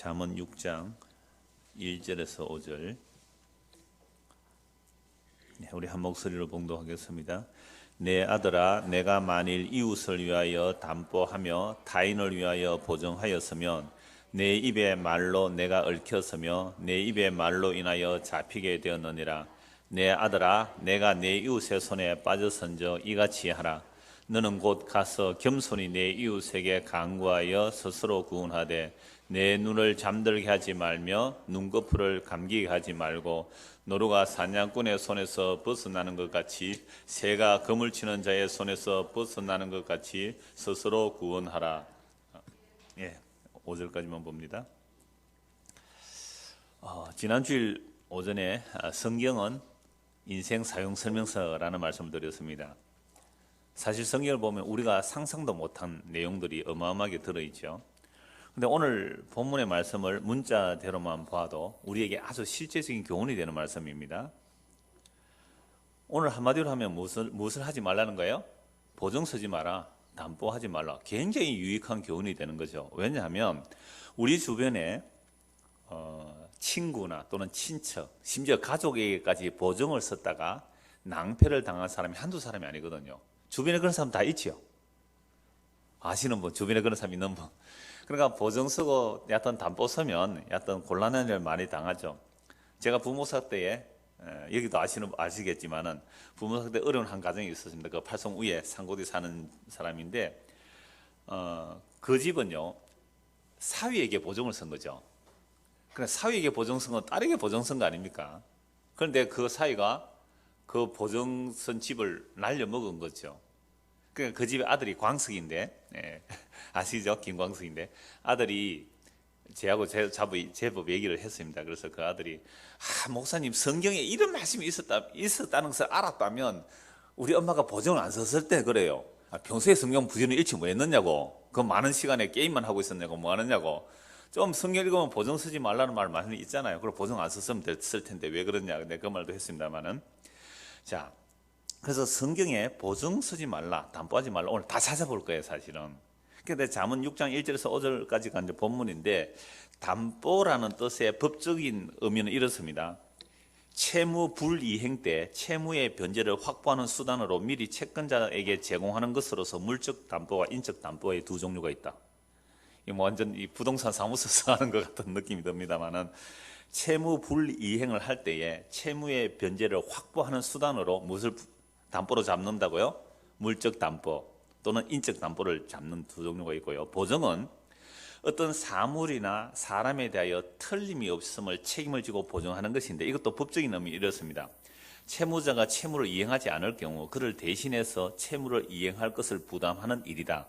잠언 6장 1절에서 5절. 우리 한 목소리로 봉독하겠습니다. 내 아들아, 내가 만일 이웃을 위하여 담보하며 타인을 위하여 보증하였으면 내 입의 말로 내가 얽혔으며 내 입의 말로 인하여 잡히게 되었느니라. 내 아들아, 내가 내 이웃의 손에 빠져선저 이같이 하라. 너는 곧 가서 겸손히 내 이웃에게 간구하여 스스로 구원하되 내 눈을 잠들게 하지 말며 눈꺼풀을 감기게 하지 말고 노루가 사냥꾼의 손에서 벗어나는 것 같이 새가 그물 치는 자의 손에서 벗어나는 것 같이 스스로 구원하라. 5절까지만 봅니다. 지난주일 오전에 성경은 인생 사용 설명서라는 말씀을 드렸습니다. 사실 성경을 보면 우리가 상상도 못한 내용들이 어마어마하게 들어있죠. 근데 오늘 본문의 말씀을 문자대로만 봐도 우리에게 아주 실제적인 교훈이 되는 말씀입니다. 오늘 한마디로 하면 무엇을 하지 말라는 거예요? 보증 서지 마라, 담보하지 말라. 굉장히 유익한 교훈이 되는 거죠. 왜냐하면 우리 주변에 친구나 또는 친척, 심지어 가족에게까지 보증을 썼다가 낭패를 당한 사람이 한두 사람이 아니거든요. 주변에 그런 사람 다 있죠. 아시는 분, 주변에 그런 사람 있는 분. 그러니까 보증 쓰고 여하튼 담보 서면 여하튼 곤란한 일을 많이 당하죠. 제가 부모사 때에 여기도 아시겠지만은 부모사 때 어려운 한 가정이 있었습니다. 그 팔송 위에 상고디 사는 사람인데 그 집은요 사위에게 보증을 쓴 거죠. 그러니까 사위에게 보증 쓴 건 딸에게 보증 쓴 거 아닙니까? 그런데 그 사위가 그 보증 쓴 집을 날려먹은 거죠. 그러니까 그 집의 아들이 광석인데, 아시죠? 김광석인데, 아들이 제하고 제법 얘기를 했습니다. 그래서 그 아들이, 목사님, 성경에 이런 말씀이 있었다는 것을 알았다면, 우리 엄마가 보증을 안 썼을 때 그래요. 평소에 성경 부지런히 읽지 뭐 했느냐고, 그 많은 시간에 게임만 하고 있었냐고, 뭐 하느냐고, 좀 성경 읽으면 보증 쓰지 말라는 말이 있잖아요. 그걸 보증 안 썼으면 됐을 텐데, 왜 그러냐. 근데 그 말도 했습니다만은. 자, 그래서 성경에 보증 쓰지 말라, 담보하지 말라, 오늘 다 찾아볼 거예요, 사실은. 근데 잠언 6장 1절에서 5절까지가 이제 본문인데, 담보라는 뜻의 법적인 의미는 이렇습니다. 채무 불이행 때 채무의 변제를 확보하는 수단으로 미리 채권자에게 제공하는 것으로서 물적 담보와 인적 담보의 두 종류가 있다. 이 완전 이 부동산 사무소에서 하는 것 같은 느낌이 듭니다만은, 채무 불이행을 할 때에 채무의 변제를 확보하는 수단으로 무엇을 담보로 잡는다고요? 물적 담보 또는 인적 담보를 잡는 두 종류가 있고요. 보증은 어떤 사물이나 사람에 대하여 틀림이 없음을 책임을 지고 보증하는 것인데, 이것도 법적인 의미 이렇습니다. 채무자가 채무를 이행하지 않을 경우 그를 대신해서 채무를 이행할 것을 부담하는 일이다.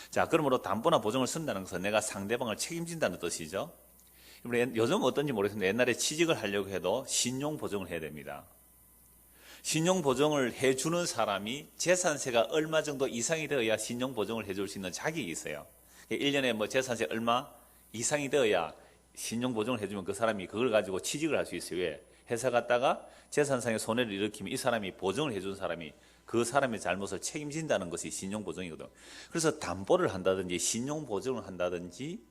자, 그러므로 담보나 보증을 쓴다는 것은 내가 상대방을 책임진다는 뜻이죠. 요즘 어떤지 모르겠는데 옛날에 취직을 하려고 해도 신용 보증을 해야 됩니다. 신용 보증을 해주는 사람이 재산세가 얼마 정도 이상이 되어야 신용 보증을 해줄 수 있는 자격이 있어요. 1년에 뭐 재산세 얼마 이상이 되어야 신용 보증을 해주면 그 사람이 그걸 가지고 취직을 할 수 있어요. 왜? 회사 갔다가 재산상의 손해를 일으키면 이 사람이 보증을 해준 사람이 그 사람의 잘못을 책임진다는 것이 신용 보증이거든요. 그래서 담보를 한다든지 신용 보증을 한다든지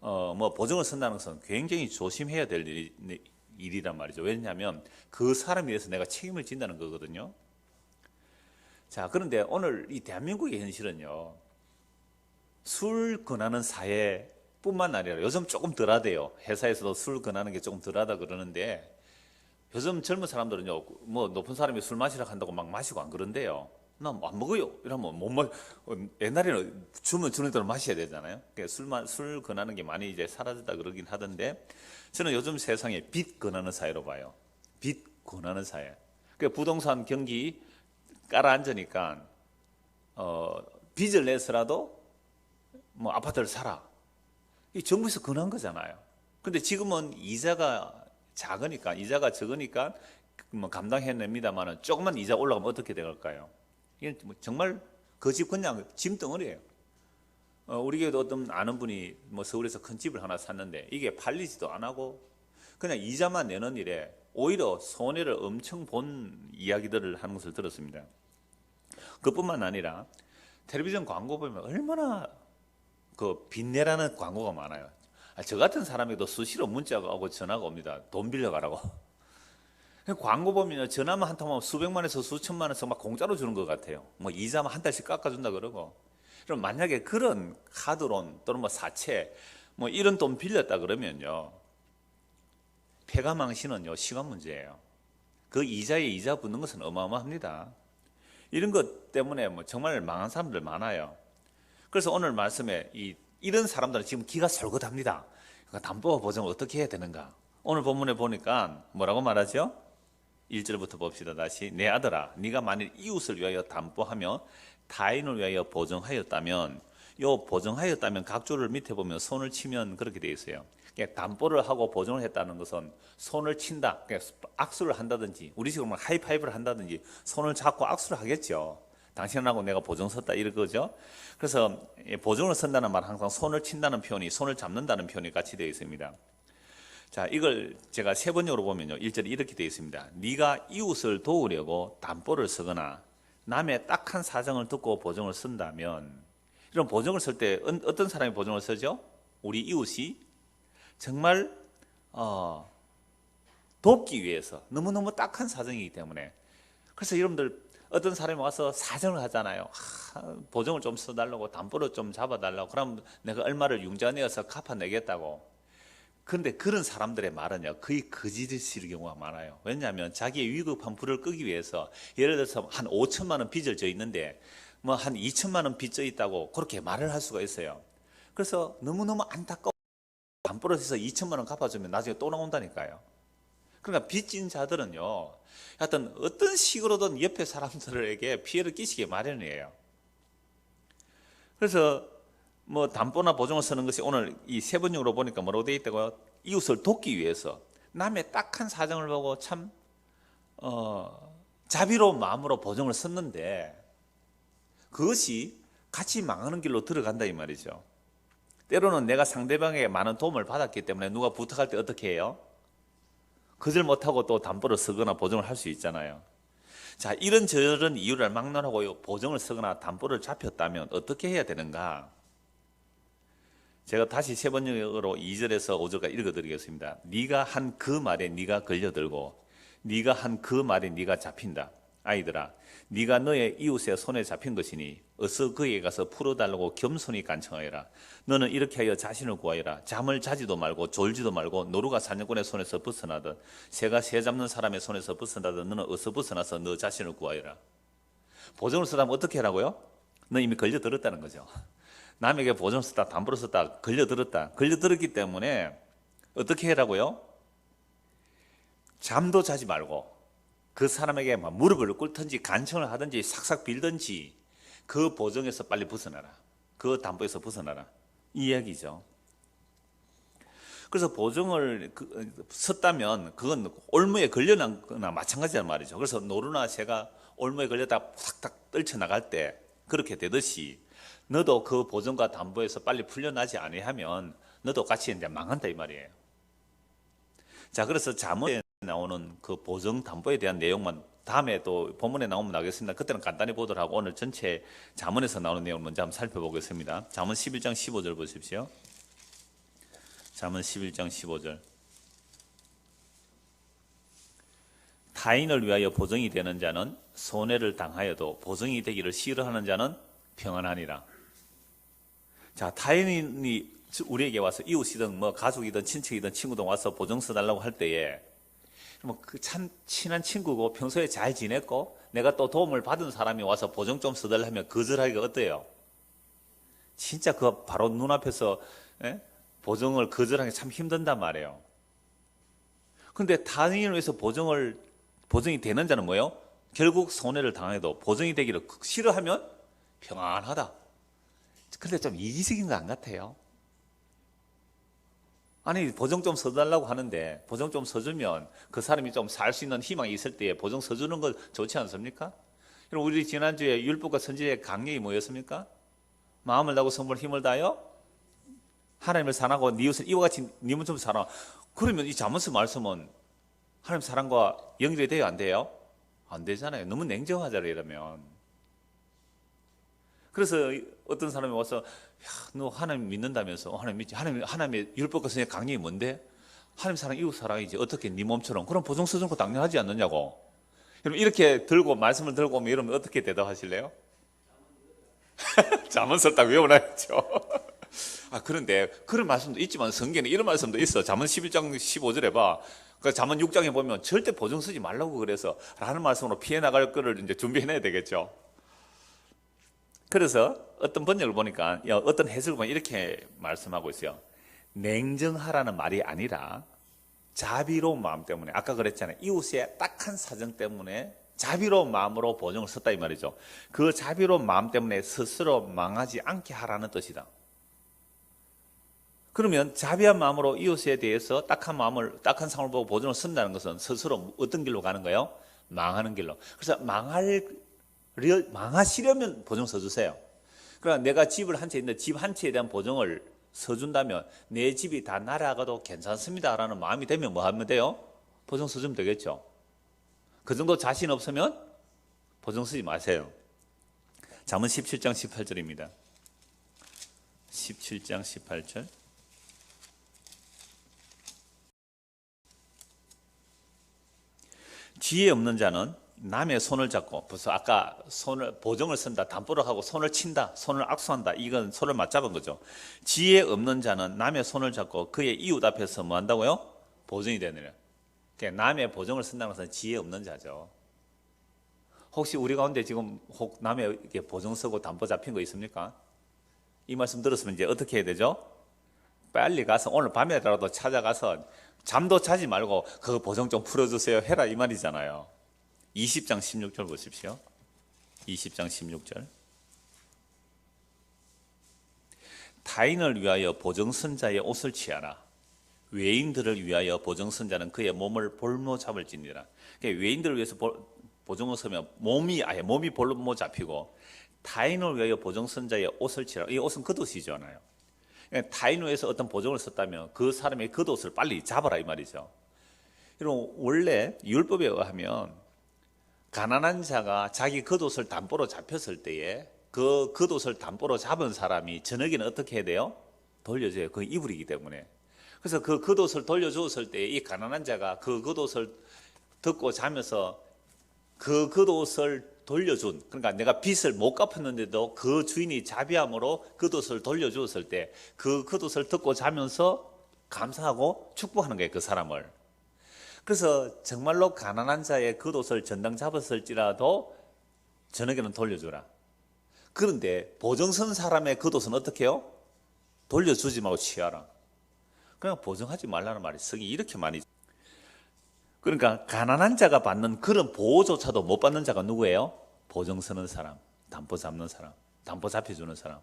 뭐 보증을 쓴다는 것은 굉장히 조심해야 될 일이란 말이죠. 왜냐하면 그 사람에 대해서 내가 책임을 진다는 거거든요. 자, 그런데 오늘 이 대한민국의 현실은요, 술 권하는 사회뿐만 아니라 요즘 조금 덜하대요. 회사에서도 술 권하는 게 조금 덜하다 그러는데, 요즘 젊은 사람들은요, 뭐 높은 사람이 술 마시라고 한다고 막 마시고 안 그런데요. 나 안 먹어요. 이러면 못 먹. 옛날에는 주는 대로 마셔야 되잖아요. 술 권하는 게 많이 이제 사라졌다 그러긴 하던데, 저는 요즘 세상에 빚 권하는 사회로 봐요. 빚 권하는 사회. 그 부동산 경기 깔아앉으니까 빚을 내서라도 뭐 아파트를 사라. 이 정부에서 권한 거잖아요. 근데 지금은 이자가 적으니까 뭐 감당해냅니다만은 조금만 이자 올라가면 어떻게 될까요? 이게 정말 그 집 그냥 짐덩어리예요. 우리 교회도 어떤 아는 분이 뭐 서울에서 큰 집을 하나 샀는데 이게 팔리지도 안 하고 그냥 이자만 내는 일에 오히려 손해를 엄청 본 이야기들을 하는 것을 들었습니다. 그뿐만 아니라 텔레비전 광고 보면 얼마나 그 빚내라는 광고가 많아요. 저 같은 사람에도 수시로 문자가 오고 전화가 옵니다. 돈 빌려가라고. 광고 보면 전화만 한 통하면 수백만에서 수천만에서 막 공짜로 주는 것 같아요. 뭐 이자만 한 달씩 깎아준다 그러고. 그럼 만약에 그런 카드론 또는 뭐 사채 뭐 이런 돈 빌렸다 그러면요, 폐가망신은요 시간 문제예요. 그 이자에 이자 붙는 것은 어마어마합니다. 이런 것 때문에 뭐 정말 망한 사람들 많아요. 그래서 오늘 말씀에 이런 사람들은 지금 기가 솔깃합니다. 그러니까 담보 보증을 어떻게 해야 되는가? 오늘 본문에 보니까 뭐라고 말하죠? 1절부터 봅시다. 다시. 내 아들아, 네가 만일 이웃을 위하여 담보하며 타인을 위하여 보증하였다면, 요 보증하였다면 각조를 밑에 보면 손을 치면 그렇게 되어 있어요. 그러니까 담보를 하고 보증을 했다는 것은 손을 친다, 그러니까 악수를 한다든지, 우리 식으로 하이파이브를 한다든지 손을 잡고 악수를 하겠죠. 당신하고 내가 보증 섰다 이런 거죠. 그래서 보증을 선다는 말 항상 손을 친다는 표현이, 손을 잡는다는 표현이 같이 되어 있습니다. 자, 이걸 제가 세 번역으로 보면요, 1절이 이렇게 되어 있습니다. 네가 이웃을 도우려고 담보를 쓰거나 남의 딱한 사정을 듣고 보증을 쓴다면, 이런 보증을 쓸 때 어떤 사람이 보증을 쓰죠? 우리 이웃이 정말 돕기 위해서 너무너무 딱한 사정이기 때문에. 그래서 여러분들 어떤 사람이 와서 사정을 하잖아요. 보증을 좀 써달라고, 담보를 좀 잡아달라고, 그럼 내가 얼마를 융자내어서 갚아내겠다고. 그런데 그런 사람들의 말은요, 거의 거짓일 경우가 많아요. 왜냐하면 자기의 위급한 불을 끄기 위해서, 예를 들어서 한 5천만 원 빚을 져 있는데 뭐 한 2천만 원 빚 져 있다고 그렇게 말을 할 수가 있어요. 그래서 너무너무 안타까워. 담보를 해서 2천만 원 갚아주면 나중에 또 나온다니까요. 그러니까 빚진 자들은요, 하여튼 어떤 식으로든 옆에 사람들에게 피해를 끼치게 마련이에요. 그래서 뭐 담보나 보증을 쓰는 것이 오늘 이 세 번역으로 보니까 뭐라고 되어 있다고요? 이웃을 돕기 위해서 남의 딱한 사정을 보고 참 자비로운 마음으로 보증을 썼는데 그것이 같이 망하는 길로 들어간다 이 말이죠. 때로는 내가 상대방에게 많은 도움을 받았기 때문에 누가 부탁할 때 어떻게 해요? 거절 못하고 또 담보를 쓰거나 보증을 할 수 있잖아요. 자, 이런저런 이유를 막론하고 보증을 쓰거나 담보를 잡혔다면 어떻게 해야 되는가? 제가 다시 세 번역으로 2절에서 5절까지 읽어드리겠습니다. 네가 한 그 말에 네가 걸려들고 네가 한 그 말에 네가 잡힌다. 아이들아, 네가 너의 이웃의 손에 잡힌 것이니 어서 그에게 가서 풀어달라고 겸손히 간청하여라. 너는 이렇게 하여 자신을 구하여라. 잠을 자지도 말고 졸지도 말고 노루가 사냥꾼의 손에서 벗어나듯 새가 새 잡는 사람의 손에서 벗어나듯 너는 어서 벗어나서 너 자신을 구하여라. 보증을 쓰다면 어떻게 하라고요? 너 이미 걸려들었다는 거죠. 남에게 보증을 썼다, 담보를 썼다, 걸려들었다. 걸려들었기 때문에 어떻게 해라고요? 잠도 자지 말고 그 사람에게 막 무릎을 꿇든지 간청을 하든지 삭삭 빌든지 그 보증에서 빨리 벗어나라. 그 담보에서 벗어나라. 이 이야기죠. 그래서 보증을 썼다면 그건 올무에 걸려난 거나 마찬가지란 말이죠. 그래서 노루나 새가 올무에 걸렸다 탁탁 떨쳐나갈 때 그렇게 되듯이 너도 그 보증과 담보에서 빨리 풀려나지 아니하면 너도 같이 이제 망한다 이 말이에요. 자, 그래서 잠언에 나오는 그 보증 담보에 대한 내용만 다음에 또 본문에 나오면 나오겠습니다. 그때는 간단히 보도록 하고 오늘 전체 잠언에서 나오는 내용을 먼저 한번 살펴보겠습니다. 잠언 11장 15절 보십시오. 잠언 11장 15절. 타인을 위하여 보증이 되는 자는 손해를 당하여도 보증이 되기를 싫어하는 자는 평안하니라. 자, 타인이 우리에게 와서 이웃이든 뭐 가족이든 친척이든 친구든 와서 보증 써달라고 할 때에 뭐 그 참 친한 친구고 평소에 잘 지냈고 내가 또 도움을 받은 사람이 와서 보증 좀 써달라 하면 거절하기가 어때요? 진짜 그 바로 눈앞에서 보증을 거절하기 참 힘든단 말이에요. 그런데 타인을 위해서 보증이 되는 자는 뭐예요? 결국 손해를 당해도 보증이 되기를 싫어하면 평안하다. 근데 좀 이기적인 거 안 같아요? 아니, 보증 좀 써달라고 하는데 보증 좀 써주면 그 사람이 좀 살 수 있는 희망이 있을 때에 보증 써주는 거 좋지 않습니까? 우리 지난주에 율법과 선지자의 강령이 뭐였습니까? 마음을 다하고 성불 힘을 다하여 하나님을 사랑하고 네 이웃을 이와 같이 네 몸처럼 사랑. 그러면 이 잠언서 말씀은 하나님 사랑과 연결이 돼요, 안 돼요? 안 되잖아요. 너무 냉정하잖아요, 이러면. 그래서 어떤 사람이 와서 너 하나님 믿는다면서 하나님 믿지? 하나님의 율법과 선의 강령이 뭔데? 하나님 사랑, 이웃 사랑이지. 어떻게 네 몸처럼? 그럼 보증 서준 거 당연하지 않느냐고. 여러분 이렇게 들고 말씀을 들고 오면 여러분 어떻게 대답하실래요? 잠언 썼다고 외워놔야죠. 그런데 그런 말씀도 있지만 성경에 이런 말씀도 있어. 잠언 11장 15절에 봐. 그 잠언 6장에 보면 절대 보증 쓰지 말라고 그래서 라는 말씀으로 피해 나갈 거를 이제 준비해놔야 되겠죠. 그래서 어떤 번역을 보니까 어떤 해석을 보면 이렇게 말씀하고 있어요. 냉정하라는 말이 아니라 자비로운 마음 때문에, 아까 그랬잖아요. 이웃의 딱한 사정 때문에 자비로운 마음으로 보증을 썼다 이 말이죠. 그 자비로운 마음 때문에 스스로 망하지 않게 하라는 뜻이다. 그러면 자비한 마음으로 이웃에 대해서 딱한 상황을 보고 보증을 쓴다는 것은 스스로 어떤 길로 가는 거예요? 망하는 길로. 그래서 망하시려면 보증 써주세요. 그러니까 내가 집을 한 채 있는데 집 한 채에 대한 보증을 써준다면 내 집이 다 날아가도 괜찮습니다라는 마음이 되면 뭐 하면 돼요? 보증 써주면 되겠죠. 그 정도 자신 없으면 보증 쓰지 마세요. 잠언 17장 18절입니다. 17장 18절. 지혜 없는 자는 남의 손을 잡고, 벌써 아까 보증을 쓴다, 담보를 하고 손을 친다, 손을 악수한다, 이건 손을 맞잡은 거죠. 지혜 없는 자는 남의 손을 잡고 그의 이웃 앞에서 뭐 한다고요? 보증이 되느냐. 그러니까 남의 보증을 쓴다는 것은 지혜 없는 자죠. 혹시 우리 가운데 지금 남의 보증 쓰고 담보 잡힌 거 있습니까? 이 말씀 들었으면 이제 어떻게 해야 되죠? 빨리 가서 오늘 밤에라도 찾아가서 잠도 자지 말고 그 보증 좀 풀어주세요 해라 이 말이잖아요. 20장 16절 보십시오. 20장 16절. 타인을 위하여 보증 쓴 자의 옷을 취하라. 외인들을 위하여 보증 쓴 자는 그의 몸을 볼모 잡을지니라. 그러니까 외인들을 위해서 보증을 쓰면 몸이 볼모 잡히고, 타인을 위하여 보증 쓴 자의 옷을 취하라. 이 옷은 겉옷이잖아요. 그러니까 타인을 위해서 어떤 보증을 썼다면 그 사람의 겉옷을 빨리 잡아라 이 말이죠. 여러분 원래 율법에 의하면 가난한 자가 자기 겉옷을 담보로 잡혔을 때에 그 겉옷을 담보로 잡은 사람이 저녁에는 어떻게 해야 돼요? 돌려줘요. 그 이불이기 때문에. 그래서 그 겉옷을 돌려주었을 때 이 가난한 자가 그 겉옷을 듣고 자면서 그 겉옷을 돌려준, 그러니까 내가 빚을 못 갚았는데도 그 주인이 자비함으로 겉옷을 돌려주었을 때 그 겉옷을 듣고 자면서 감사하고 축복하는 거예요, 그 사람을. 그래서 정말로 가난한 자의 겉옷을 전당 잡았을지라도 저녁에는 돌려주라. 그런데 보증 쓴 사람의 겉옷은 어떻게 해요? 돌려주지 말고 취하라. 그냥 보증하지 말라는 말이 성이 이렇게 많이. 그러니까 가난한 자가 받는 그런 보호조차도 못 받는 자가 누구예요? 보증 서는 사람, 담보 잡는 사람, 담보 잡혀주는 사람.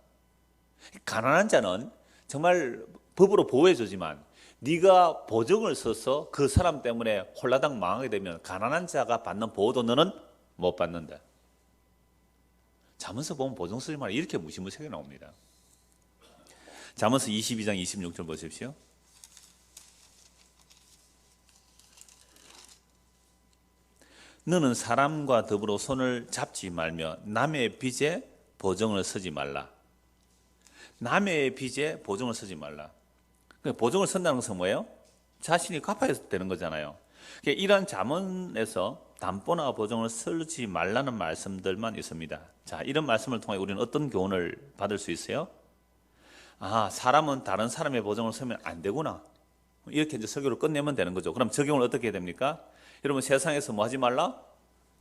가난한 자는 정말 법으로 보호해주지만 네가 보증을 써서 그 사람 때문에 홀라당 망하게 되면 가난한 자가 받는 보호도 너는 못 받는다. 잠언서 보면 보증 쓰지 말라 이렇게 무시무시하게 나옵니다. 잠언서 22장 26절 보십시오. 너는 사람과 더불어 손을 잡지 말며 남의 빚에 보증을 서지 말라. 남의 빚에 보증을 서지 말라. 보증을 선다는 것은 뭐예요? 자신이 갚아야 되는 거잖아요. 이러한 잠언에서 담보나 보증을 쓰지 말라는 말씀들만 있습니다. 자, 이런 말씀을 통해 우리는 어떤 교훈을 받을 수 있어요? 사람은 다른 사람의 보증을 쓰면 안 되구나. 이렇게 이제 설교를 끝내면 되는 거죠. 그럼 적용을 어떻게 해야 됩니까? 여러분 세상에서 뭐 하지 말라?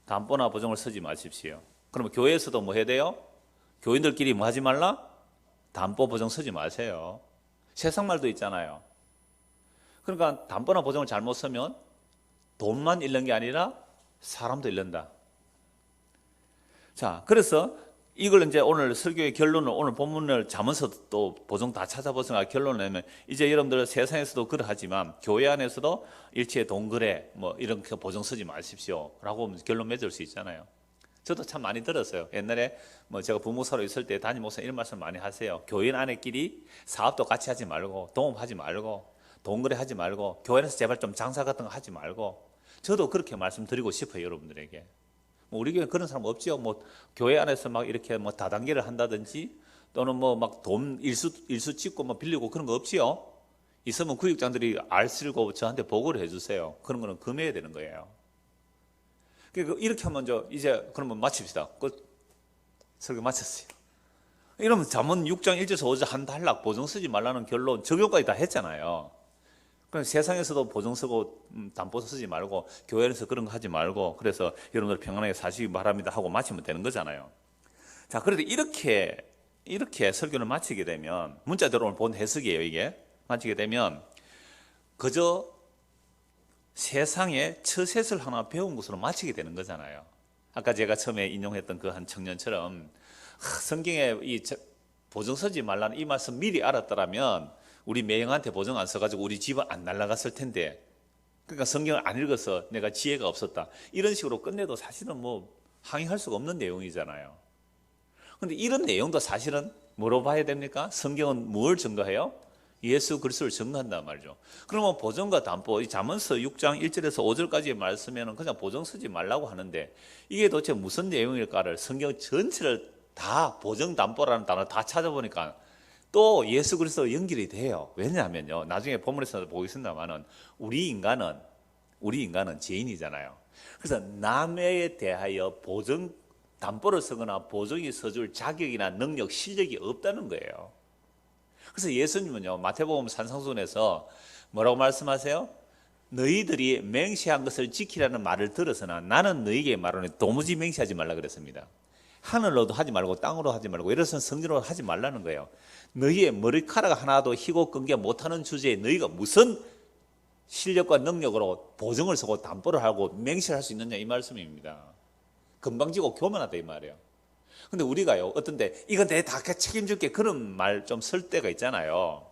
담보나 보증을 쓰지 마십시오. 그러면 교회에서도 뭐 해야 돼요? 교인들끼리 뭐 하지 말라? 담보 보증 쓰지 마세요. 세상 말도 있잖아요. 그러니까 담보나 보증을 잘못 쓰면 돈만 잃는 게 아니라 사람도 잃는다. 자, 그래서 이걸 이제 오늘 설교의 결론을, 오늘 본문을 잠언서 또 보증 다 찾아보세요. 결론을 내면 이제 여러분들 세상에서도 그러하지만 교회 안에서도 일체의 동거래 뭐 이런 보증 쓰지 마십시오 라고 결론 맺을 수 있잖아요. 저도 참 많이 들었어요. 옛날에 뭐 제가 부목사로 있을 때 담임 목사 이런 말씀 많이 하세요. 교인 안에끼리 사업도 같이 하지 말고 동업하지 말고 동거래 하지 말고 교회 안에서 제발 좀 장사 같은 거 하지 말고. 저도 그렇게 말씀드리고 싶어요, 여러분들에게. 우리 교회 그런 사람 없지요. 뭐 교회 안에서 막 이렇게 뭐 다단계를 한다든지 또는 뭐 막 돈 일수 찍고 뭐 빌리고 그런 거 없지요? 있으면 구역장들이 알 쓰고 저한테 보고를 해주세요. 그런 거는 금해야 되는 거예요. 그러니까 이렇게 하면 이제 그러면 마칩시다. 설교 마쳤어요. 이러면 잠언 6장 1절에서 5절 한 단락 보증 쓰지 말라는 결론 적용까지 다 했잖아요. 그럼 세상에서도 보증 쓰고 담보 쓰지 말고 교회에서 그런 거 하지 말고 그래서 여러분들 평안하게 사시기 바랍니다 하고 마치면 되는 거잖아요. 자, 그래도 이렇게 설교를 마치게 되면 문자대로 오늘 본 해석이에요. 이게 마치게 되면 그저 세상에 처셋을 하나 배운 것으로 마치게 되는 거잖아요. 아까 제가 처음에 인용했던 그 한 청년처럼 성경에 이 보증 서지 말라는 이 말씀 미리 알았더라면 우리 매형한테 보증 안 써가지고 우리 집은 안 날아갔을 텐데, 그러니까 성경을 안 읽어서 내가 지혜가 없었다 이런 식으로 끝내도 사실은 뭐 항의할 수가 없는 내용이잖아요. 그런데 이런 내용도 사실은 뭐로 봐야 됩니까? 성경은 뭘 증거해요? 예수 그리스도를 증거한단 말이죠. 그러면 보증과 담보, 이 잠언서 6장 1절에서 5절까지의 말씀에는 그냥 보증 쓰지 말라고 하는데 이게 도대체 무슨 내용일까를 성경 전체를 다 보증 담보라는 단어 다 찾아보니까 또 예수 그리스도 연결이 돼요. 왜냐하면요, 나중에 본문에서 보겠습니다만은 우리 인간은 죄인이잖아요. 그래서 남에 대하여 보증 담보를 쓰거나 보증이 서줄 자격이나 능력, 실력이 없다는 거예요. 그래서 예수님은요, 마태복음 산상수훈에서 뭐라고 말씀하세요? 너희들이 맹세한 것을 지키라는 말을 들어서나 나는 너희에게 말하노니 도무지 맹세하지 말라 그랬습니다. 하늘로도 하지 말고 땅으로 하지 말고 이래서 성전으로 하지 말라는 거예요. 너희의 머리카락 하나도 희고 끈게 못하는 주제에 너희가 무슨 실력과 능력으로 보증을 서고 담보를 하고 맹세를 할 수 있느냐 이 말씀입니다. 건방지고 교만하다 이 말이에요. 근데 우리가요, 어떤데 이건 내 다 책임질게 그런 말 좀 쓸 때가 있잖아요.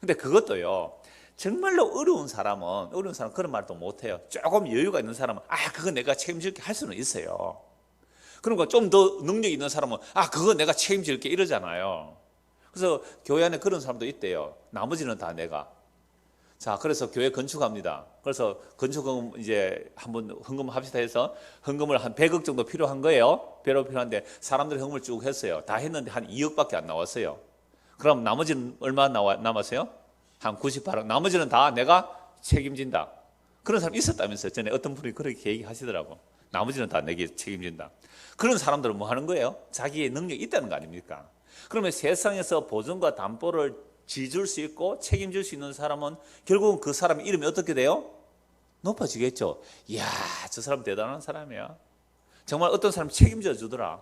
근데 그것도요, 정말로 어려운 사람은 그런 말도 못해요. 조금 여유가 있는 사람은 그거 내가 책임질게 할 수는 있어요. 그러니까 좀 더 능력이 있는 사람은 그거 내가 책임질게 이러잖아요. 그래서 교회 안에 그런 사람도 있대요. 나머지는 다 내가. 자, 그래서 교회 건축합니다. 그래서 건축금 이제 한번 헌금 합시다 해서 헌금을 한 100억 정도 필요한 거예요. 필요한데 사람들이 헌금을 쭉 했어요. 다 했는데 한 2억밖에 안 나왔어요. 그럼 나머지는 얼마 남았어요? 한 98억. 나머지는 다 내가 책임진다. 그런 사람 있었다면서요. 전에 어떤 분이 그렇게 얘기하시더라고. 나머지는 다 내게 책임진다. 그런 사람들은 뭐 하는 거예요? 자기의 능력이 있다는 거 아닙니까? 그러면 세상에서 보증과 담보를 지줄 수 있고 책임질 수 있는 사람은 결국은 그 사람의 이름이 어떻게 돼요? 높아지겠죠. 이야, 저 사람 대단한 사람이야. 정말 어떤 사람 책임져 주더라.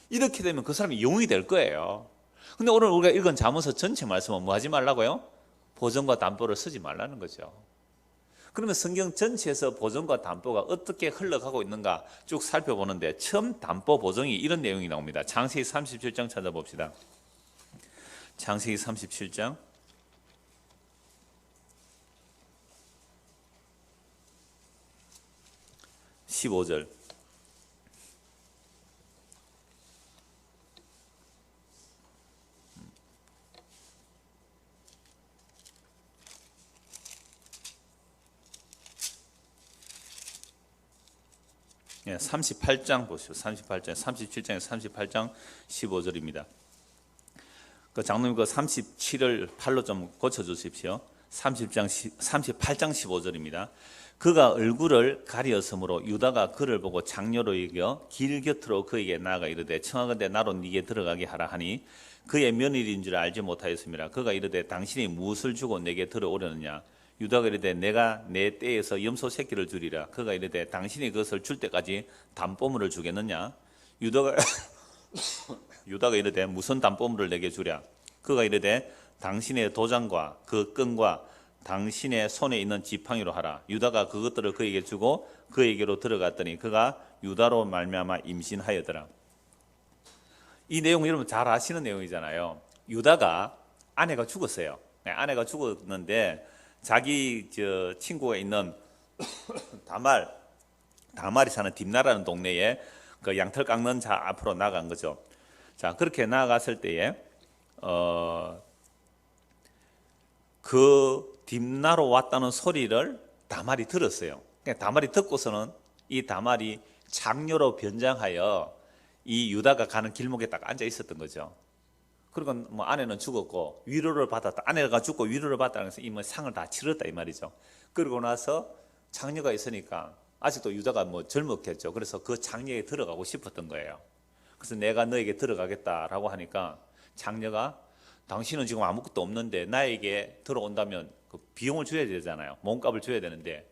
이렇게 되면 그 사람이 영웅이 될 거예요. 근데 오늘 우리가 읽은 잠언서 전체 말씀은 뭐 하지 말라고요? 보증과 담보를 쓰지 말라는 거죠. 그러면 성경 전체에서 보증과 담보가 어떻게 흘러가고 있는가 쭉 살펴보는데 처음 담보 보증이 이런 내용이 나옵니다. 창세기 37장 찾아봅시다. 창세기 37장 15절. 예, 38장 보시죠. 37장에 38장 15절입니다. 그 장로님 그 37을 8로 좀 고쳐 주십시오. 38장 15절입니다. 그가 얼굴을 가리었으므로 유다가 그를 보고 장녀로 여겨 길 곁으로 그에게 나아가 이르되 청하건대 나로 네게 들어가게 하라 하니 그의 며느리인 줄 알지 못하였습니다. 그가 이르되 당신이 무엇을 주고 내게 들어오려느냐. 유다가 이르되 내가 내 떼에서 염소 새끼를 주리라. 그가 이르되 당신이 그것을 줄 때까지 담보물을 주겠느냐. 유다가 이르되 무슨 담보물을 내게 주랴. 그가 이르되 당신의 도장과 그 끈과 당신의 손에 있는 지팡이로 하라. 유다가 그것들을 그에게 주고 그에게로 들어갔더니 그가 유다로 말미암아 임신하였더라. 이 내용 여러분 잘 아시는 내용이잖아요. 유다가 아내가 죽었어요. 아내가 죽었는데 자기 친구가 있는 다말이 사는 딥나라는 동네에 그 양털 깎는 자 앞으로 나간 거죠. 자, 그렇게 나아갔을 때에 그 딥나로 왔다는 소리를 다말이 들었어요. 다말이 듣고서는 이 다말이 장녀로 변장하여 이 유다가 가는 길목에 딱 앉아 있었던 거죠. 그러니까 뭐 아내는 죽었고 위로를 받았다. 아내가 죽고 위로를 받았다는 것은 이뭐 상을 다 치렀다 이 말이죠. 그러고 나서 장녀가 있으니까 아직도 유다가 뭐 젊었겠죠. 그래서 그 장녀에 들어가고 싶었던 거예요. 그래서 내가 너에게 들어가겠다라고 하니까 장녀가 당신은 지금 아무것도 없는데 나에게 들어온다면 그 비용을 줘야 되잖아요. 몸값을 줘야 되는데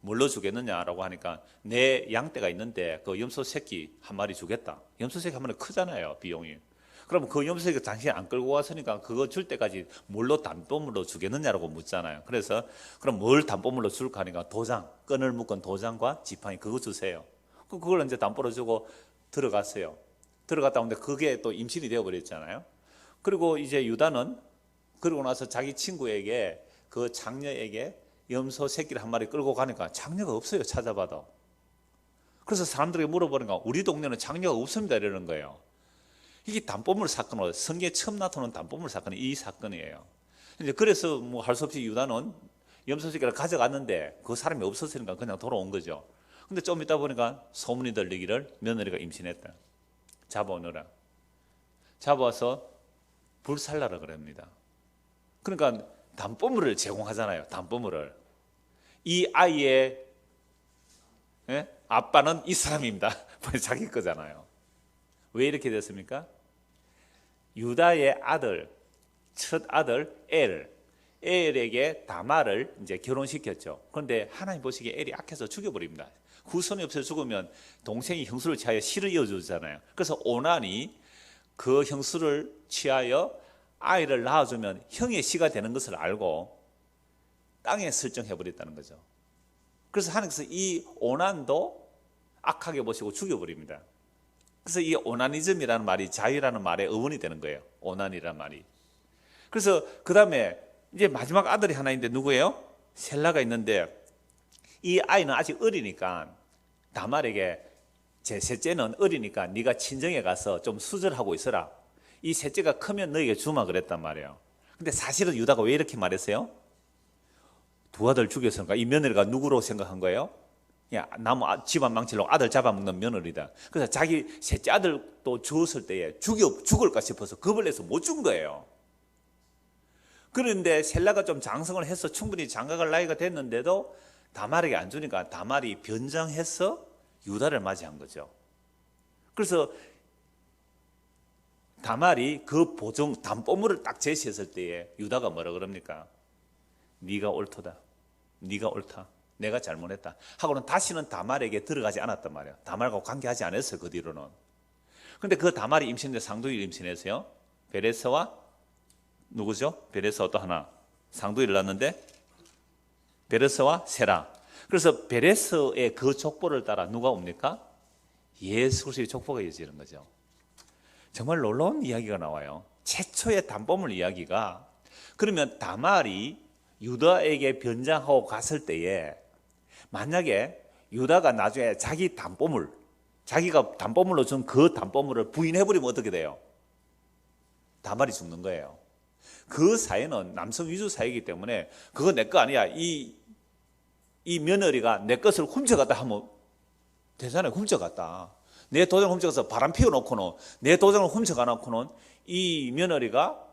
뭘로 주겠느냐라고 하니까 내 양떼가 있는데 그 염소 새끼 한 마리 주겠다. 염소 새끼 한 마리 크잖아요, 비용이. 그럼 그 염소 새끼 당신이 안 끌고 왔으니까 그거 줄 때까지 뭘로 담보물로 주겠느냐라고 묻잖아요. 그래서 그럼 뭘 담보물로 줄까 하니까 도장, 끈을 묶은 도장과 지팡이 그거 주세요. 그걸 이제 담보로 주고 들어갔어요. 들어갔다 오는데 그게 또 임신이 되어버렸잖아요. 그리고 이제 유다는 그러고 나서 자기 친구에게 그 장녀에게 염소 새끼를 한 마리 끌고 가니까 장녀가 없어요. 찾아봐도. 그래서 사람들에게 물어보니까 우리 동네는 장녀가 없습니다 이러는 거예요. 이게 담보물 사건으로 성경에 처음 나타나는 담보물 사건이 이 사건이에요. 이제 그래서 뭐 할 수 없이 유다는 염소 새끼를 가져갔는데 그 사람이 없었으니까 그냥 돌아온 거죠. 근데 좀 있다 보니까 소문이 들리기를 며느리가 임신했다. 잡아오느라. 잡아와서 불살라라 그럽니다. 그러니까 담보물을 제공하잖아요. 담보물을. 이 아이의 아빠는 이 사람입니다. 자기 거잖아요. 왜 이렇게 됐습니까? 유다의 아들, 첫 아들 엘에게 다말을 이제 결혼시켰죠. 그런데 하나님 보시기에 엘이 악해서 죽여버립니다. 후손이 없어 죽으면 동생이 형수를 취하여 씨를 이어주잖아요. 그래서 오난이 그 형수를 취하여 아이를 낳아주면 형의 씨가 되는 것을 알고 땅에 설정해버렸다는 거죠. 그래서 하나님께서 이 오난도 악하게 보시고 죽여버립니다. 그래서 이 오나니즘이라는 말이 자유라는 말의 어원이 되는 거예요. 오난이라는 말이. 그래서 그 다음에 이제 마지막 아들이 하나 있는데 누구예요? 셀라가 있는데 이 아이는 아직 어리니까 다말에게 제 셋째는 어리니까 네가 친정에 가서 좀 수절하고 있어라. 이 셋째가 크면 너에게 주마 그랬단 말이에요. 근데 사실은 유다가 왜 이렇게 말했어요? 두 아들 죽였으니까 이 며느리가 누구로 생각한 거예요? 야, 나무 집안 망치려고 아들 잡아먹는 며느리다. 그래서 자기 셋째 아들도 죽었을 때에 죽을까 싶어서 겁을 내서 못 준 거예요. 그런데 셀라가 좀 장성을 해서 충분히 장가갈 나이가 됐는데도 다말에게 안 주니까 다말이 변장해서 유다를 맞이한 거죠. 그래서 다말이 그 보증 담보물을 딱 제시했을 때에 유다가 뭐라 그럽니까? 네가 옳도다. 네가 옳다. 내가 잘못했다. 하고는 다시는 다말에게 들어가지 않았단 말이에요. 다말과 관계하지 않았어요. 그 뒤로는. 그런데 그 다말이 임신했는데 상두일 임신했어요. 베레스와 누구죠? 베레스와 또 하나 상두일을 낳았는데 베레스와 세라. 그래서 베레스의 그 족보를 따라 누가 옵니까? 예수 그리스도의 족보가 이어지는 거죠. 정말 놀라운 이야기가 나와요. 최초의 담보물 이야기가 그러면 다말이 유다에게 변장하고 갔을 때에 만약에 유다가 나중에 자기 담보물, 자기가 담보물로 준 그 담보물을 부인해버리면 어떻게 돼요? 다말이 죽는 거예요. 그 사회는 남성 위주 사회이기 때문에 그거 내 거 아니야. 이 며느리가 내 것을 훔쳐갔다 하면 되잖아요. 훔쳐갔다. 내 도장을 훔쳐가서 바람 피워놓고는 내 도장을 훔쳐가 놓고는 이 며느리가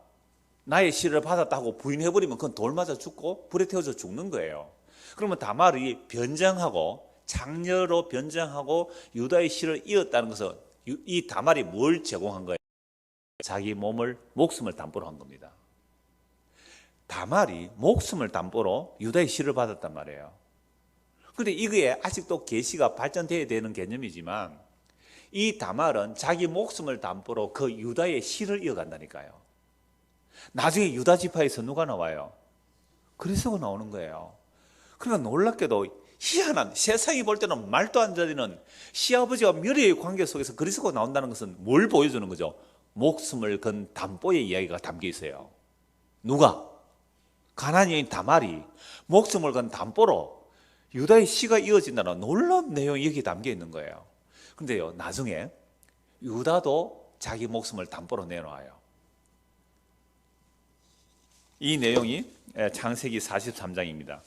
나의 씨를 받았다고 부인해버리면 그건 돌 맞아 죽고 불에 태워져 죽는 거예요. 그러면 다말이 변장하고 장녀로 변장하고 유다의 씨를 이었다는 것은 이 다말이 뭘 제공한 거예요? 자기 목숨을 담보로 한 겁니다. 다말이 목숨을 담보로 유다의 씨를 받았단 말이에요. 그런데 이게 아직도 계시가 발전되어야 되는 개념이지만 이 다말은 자기 목숨을 담보로 그 유다의 씨를 이어간다니까요. 나중에 유다 지파에서 누가 나와요? 그리스도가 나오는 거예요. 그러니까 놀랍게도 희한한, 세상이 볼 때는 말도 안 되는 시아버지와 며느리의 관계 속에서 그리스도가 나온다는 것은 뭘 보여주는 거죠? 목숨을 건 담보의 이야기가 담겨 있어요. 누가? 가나안 여인 다말이 목숨을 건 담보로 유다의 씨가 이어진다는 놀라운 내용이 여기 담겨 있는 거예요. 그런데요, 나중에 유다도 자기 목숨을 담보로 내놓아요. 이 내용이 창세기 43장입니다.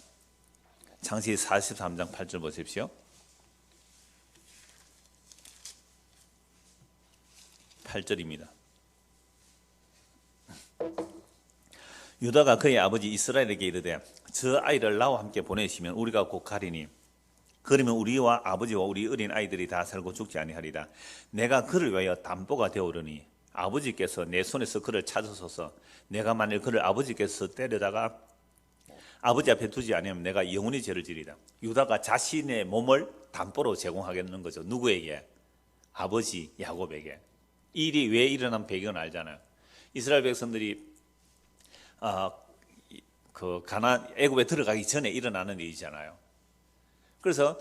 창세기 43장 8절 보십시오. 8절입니다. 유다가 그의 아버지 이스라엘에게 이르되 저 아이를 나와 함께 보내시면 우리가 곧 가리니 그러면 우리와 아버지와 우리 어린 아이들이 다 살고 죽지 아니하리다. 내가 그를 위하여 담보가 되오르니 아버지께서 내 손에서 그를 찾으소서. 내가 만일 그를 아버지께서 때려다가 아버지 앞에 두지 않으면 내가 영원히 죄를 지리다. 유다가 자신의 몸을 담보로 제공하겠는 거죠. 누구에게? 아버지 야곱에게. 이 일이 왜 일어난 배경은 알잖아요. 이스라엘 백성들이 애굽에 들어가기 전에 일어나는 일이잖아요. 그래서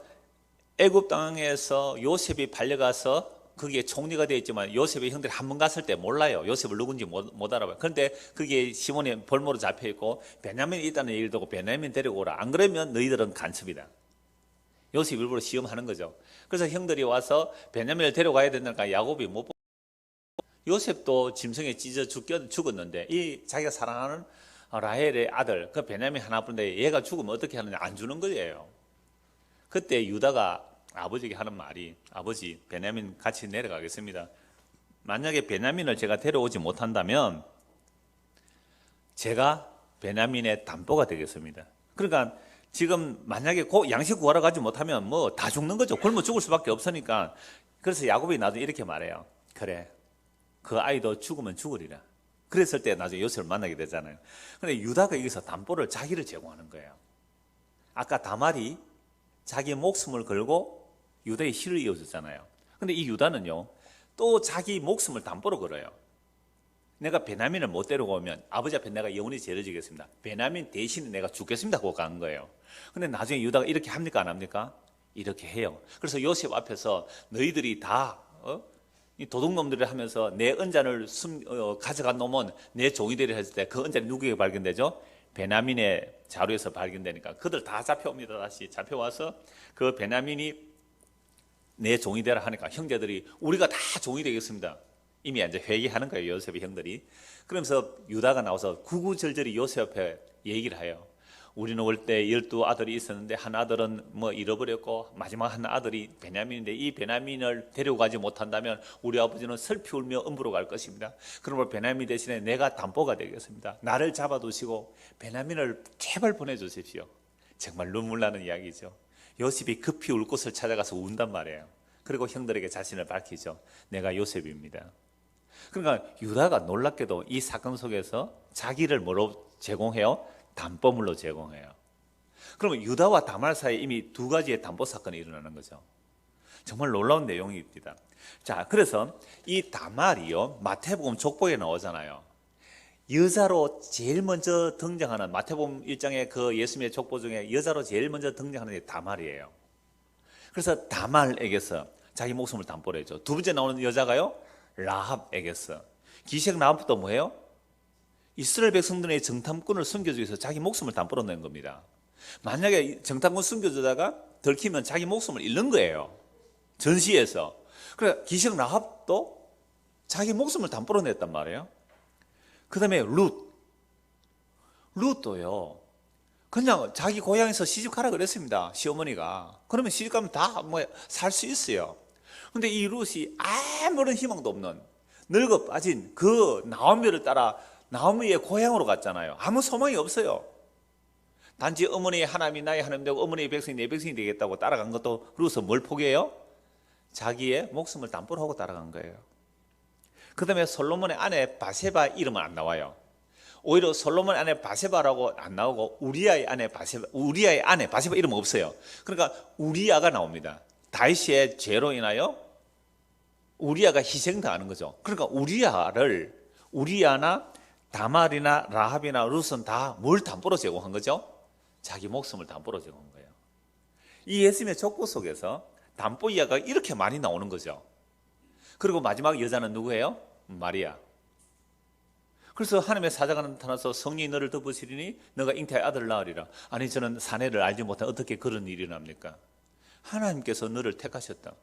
애굽 땅에서 요셉이 팔려가서 그게 총리가 되어 있지만 요셉의 형들이 한 번 갔을 때 몰라요. 요셉을 누군지 못 알아봐요. 그런데 그게 시몬의 볼모로 잡혀 있고 베냐민이 있다는 얘기를 듣고 베냐민 데리고 오라. 안 그러면 너희들은 간첩이다. 요셉 일부러 시험하는 거죠. 그래서 형들이 와서 베냐민을 데려가야 된다니까 야곱이 못 보고 요셉도 짐승에 찢어 죽었는데 이 자기가 사랑하는 라헬의 아들 그 베냐민 하나뿐인데 얘가 죽으면 어떻게 하느냐 안 주는 거예요. 그때 유다가 아버지에게 하는 말이 아버지 베냐민 같이 내려가겠습니다. 만약에 베냐민을 제가 데려오지 못한다면 제가 베냐민의 담보가 되겠습니다. 그러니까 지금 만약에 양식 구하러 가지 못하면 뭐 다 죽는 거죠. 굶어 죽을 수밖에 없으니까. 그래서 야곱이 나중에 이렇게 말해요. 그래 그 아이도 죽으면 죽으리라. 그랬을 때 나중에 요셉을 만나게 되잖아요. 그런데 유다가 여기서 담보를 자기를 제공하는 거예요. 아까 다말이 자기 목숨을 걸고 유다의 희를 이어줬잖아요. 그런데 이 유다는요 또 자기 목숨을 담보로 걸어요. 내가 베냐민을 못 데리고 오면 아버지 앞에 내가 영원히 죄를 지겠습니다. 베냐민 대신에 내가 죽겠습니다 하고 간 거예요. 그런데 나중에 유다가 이렇게 합니까 안 합니까? 이렇게 해요. 그래서 요셉 앞에서 너희들이 다 이 도둑놈들을 하면서 내 은잔을 가져간 놈은 내 종이 되리라 했을 때 그 은잔이 누구에게 발견되죠? 베냐민의 자루에서 발견되니까 그들 다 잡혀옵니다. 다시 잡혀와서 그 베냐민이 내 종이 되라 하니까 형제들이 우리가 다 종이 되겠습니다. 이미 이제 회개하는 거예요. 요셉의 형들이. 그러면서 유다가 나와서 구구절절히 요셉 앞에 얘기를 해요. 우리는 올 때 12아들이 있었는데 한 아들은 뭐 잃어버렸고 마지막 한 아들이 베냐민인데 이 베냐민을 데려가지 못한다면 우리 아버지는 슬피 울며 음부로 갈 것입니다. 그러므로 베냐민 대신에 내가 담보가 되겠습니다. 나를 잡아두시고 베냐민을 제발 보내주십시오. 정말 눈물 나는 이야기죠. 요셉이 급히 울 곳을 찾아가서 운단 말이에요. 그리고 형들에게 자신을 밝히죠. 내가 요셉입니다. 그러니까 유다가 놀랍게도 이 사건 속에서 자기를 뭐로 제공해요? 담보물로 제공해요. 그러면 유다와 다말 사이에 이미 두 가지의 담보 사건이 일어나는 거죠. 정말 놀라운 내용입니다. 자, 그래서 이 다말이요 마태복음 족보에 나오잖아요. 여자로 제일 먼저 등장하는 마태복음 1장의 그 예수님의 족보 중에 여자로 제일 먼저 등장하는 게 다말이에요. 그래서 다말에게서 자기 목숨을 담보로 해줘. 두 번째 나오는 여자가요 라합에게서. 기생 라합도 뭐예요? 이스라엘 백성들의 정탐꾼을 숨겨주기 위해서 자기 목숨을 담보로 낸 겁니다. 만약에 정탐꾼 숨겨주다가 들키면 자기 목숨을 잃는 거예요. 전시에서. 그래 기생 라합도 자기 목숨을 담보로 냈단 말이에요. 그 다음에 룻도요 그냥 자기 고향에서 시집가라 그랬습니다. 시어머니가. 그러면 시집가면 다 뭐 살 수 있어요. 근데 이 룻이 아무런 희망도 없는 늙어 빠진 그 나오미를 따라 나오미의 고향으로 갔잖아요. 아무 소망이 없어요. 단지 어머니의 하나님이 나의 하나님 되고 어머니의 백성이 내 백성이 되겠다고 따라간 것도 룻은 뭘 포기해요? 자기의 목숨을 담보로 하고 따라간 거예요. 그 다음에 솔로몬의 아내 바세바 이름은 안 나와요. 오히려 솔로몬의 아내 바세바라고 안 나오고 우리아의 아내 바세바 이름은 없어요. 그러니까 우리아가 나옵니다. 다윗의 죄로 인하여 우리아가 희생당하는 거죠. 그러니까 우리아나 다말이나 라합이나 룻은 다 뭘 담보로 제공한 거죠? 자기 목숨을 담보로 제공한 거예요. 이 예수님의 족보 속에서 담보 이야기가 이렇게 많이 나오는 거죠. 그리고 마지막 여자는 누구예요? 마리아. 그래서 하나님의 사자가 나타나서 성령이 너를 덮으시리니 너가 잉태의 아들을 낳으리라. 아니 저는 사내를 알지 못한 어떻게 그런 일이 납니까? 하나님께서 너를 택하셨다.